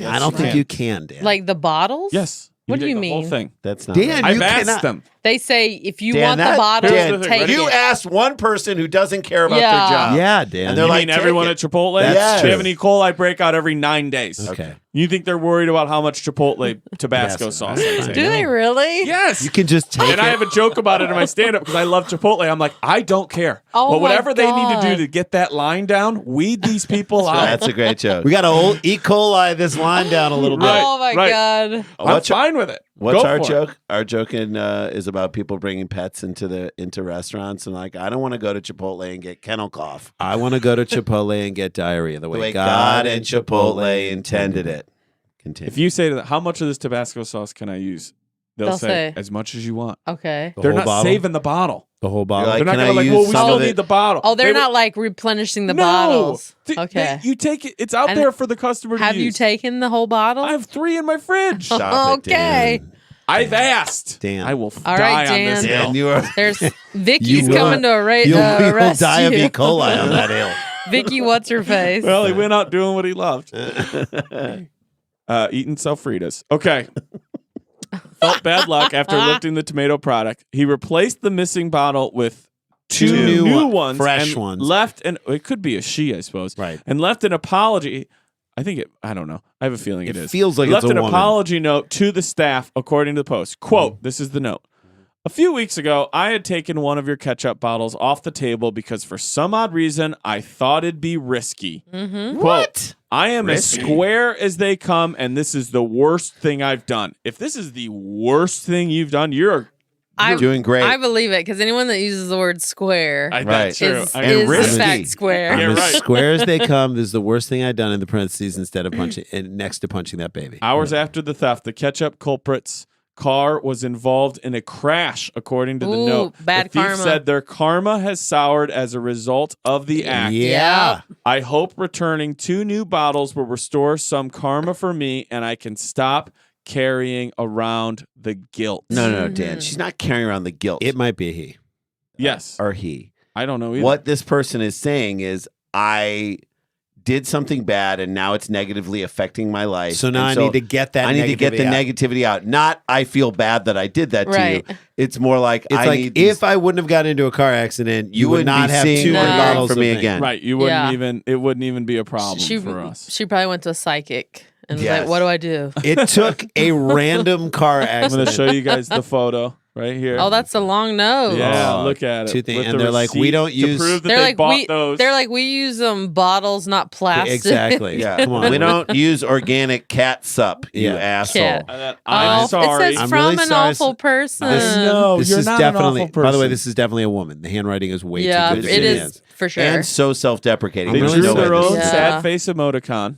I don't think you can, Dan. Like the bottles? Yes. What do take you the whole mean? thing. That's not Dan, right. you I've asked cannot. them. They say if you Dan, want that- the bottle, Dan, take You it. asked one person who doesn't care about Yeah. their job. Yeah, Dan. And they're You like, mean take everyone it. at Chipotle? That's They have true. an E. coli breakout every 9 days. Okay. You think they're worried about how much Chipotle Tabasco Yes, sauce I they know. take? Do they really? Yes. You can just take And I have a joke about it in my stand-up because I love Chipotle. I'm like, I don't care. Oh, but whatever my they need to do God. to get that line down, weed these people out. That's a great joke. We got to E. coli this line down a little bit. Right, Oh my right. God. I'm fine with it. What's Go our for it. joke? Our joke is about people bringing pets into restaurants and like, I don't want to go to Chipotle and get kennel cough. I want to go to Chipotle and get diarrhea the The way, way God and Chipotle intended it. Continue. If you say to them, how much of this Tabasco sauce can I use? They'll They'll say, say- as much as you want. Okay. The They're whole not bottle? saving the bottle. The whole bottle. You're They're not can going to I like, well, use we some still of need it? the bottle. Oh, they're They not like replenishing the no. bottles. Okay. Okay. You take it. It's out And there for the customer to Have use. you taken the whole bottle? I have 3 in my fridge. Stop it, Okay. Dan. I've asked. Dan. I will All die right, on this Dan. hill. Dan, you are. There's Vicky's You will- coming to You'll arrest die of you. E. coli on that hill. Vicky, what's her face? Well, he went out doing what he loved. Eating Selfritas. Okay. Felt bad luck after lifting the tomato product. He replaced the missing bottle with two New new one- ones, fresh and ones. Left an. It could be a she, I suppose. Right. And left an apology. I think it. I don't know. I have a feeling It it is. feels like Left it's a an woman. apology note to the staff, according to the Post. Quote: This is the note. A few weeks ago, I had taken one of your ketchup bottles off the table because for some odd reason, I thought it'd be risky. Mm-hmm. Quote, I am Risky. as square as they come, and this is the worst thing I've done. If this is the worst thing you've done, you're doing great. I believe it because anyone that uses the word square I, Right. that's true. is, I And is in risky. fact square. I'm Yeah, as right. square as they come. This is the worst thing I've done in the parentheses instead of punching and next to punching that baby. Hours after the theft, the ketchup culprit's car was involved in a crash, according to the Ooh, note. bad the thief karma. said their karma has soured as a result of the act. Yeah. I hope returning 2 new bottles will restore some karma for me, and I can stop carrying around the guilt. No, Dan. She's not carrying around the guilt. It might be a he. Yes. or he. I don't know either. What this person is saying is, I did something bad and now it's negatively affecting my life. So now And I need to get that I need to get the negativity out. negativity out. Not I feel bad that I did that Right. to you. It's more like It's I like need if I wouldn't have gotten into a car accident, you would wouldn't not be have seeing 2 No. bottles for me of thing. again. Right. You wouldn't Yeah. even, it wouldn't even be a problem She, for us. she probably went to a psychic and was Yes. like, what do I do? It took a random car I'm going accident. to show you guys the photo right here. Oh, that's a long nose. Yeah, Oh, look at it. 2 things. With And the they're like, we receipt don't to use- prove that They're they like bought we. those. They're like we use bottles, not plastic. Exactly. Yeah, Come on. we don't use organic cat sup, you Yeah. asshole. Cat. And then, I'm Oh, sorry. It says I'm from really an sorry. awful person. No, This you're is not definitely. an awful person. By the way, this is definitely a woman. The handwriting is way yeah, too good. it to is see. for sure. And so self-deprecating. They I'm There's really drew no way their this own is- Yeah. sad face emoticon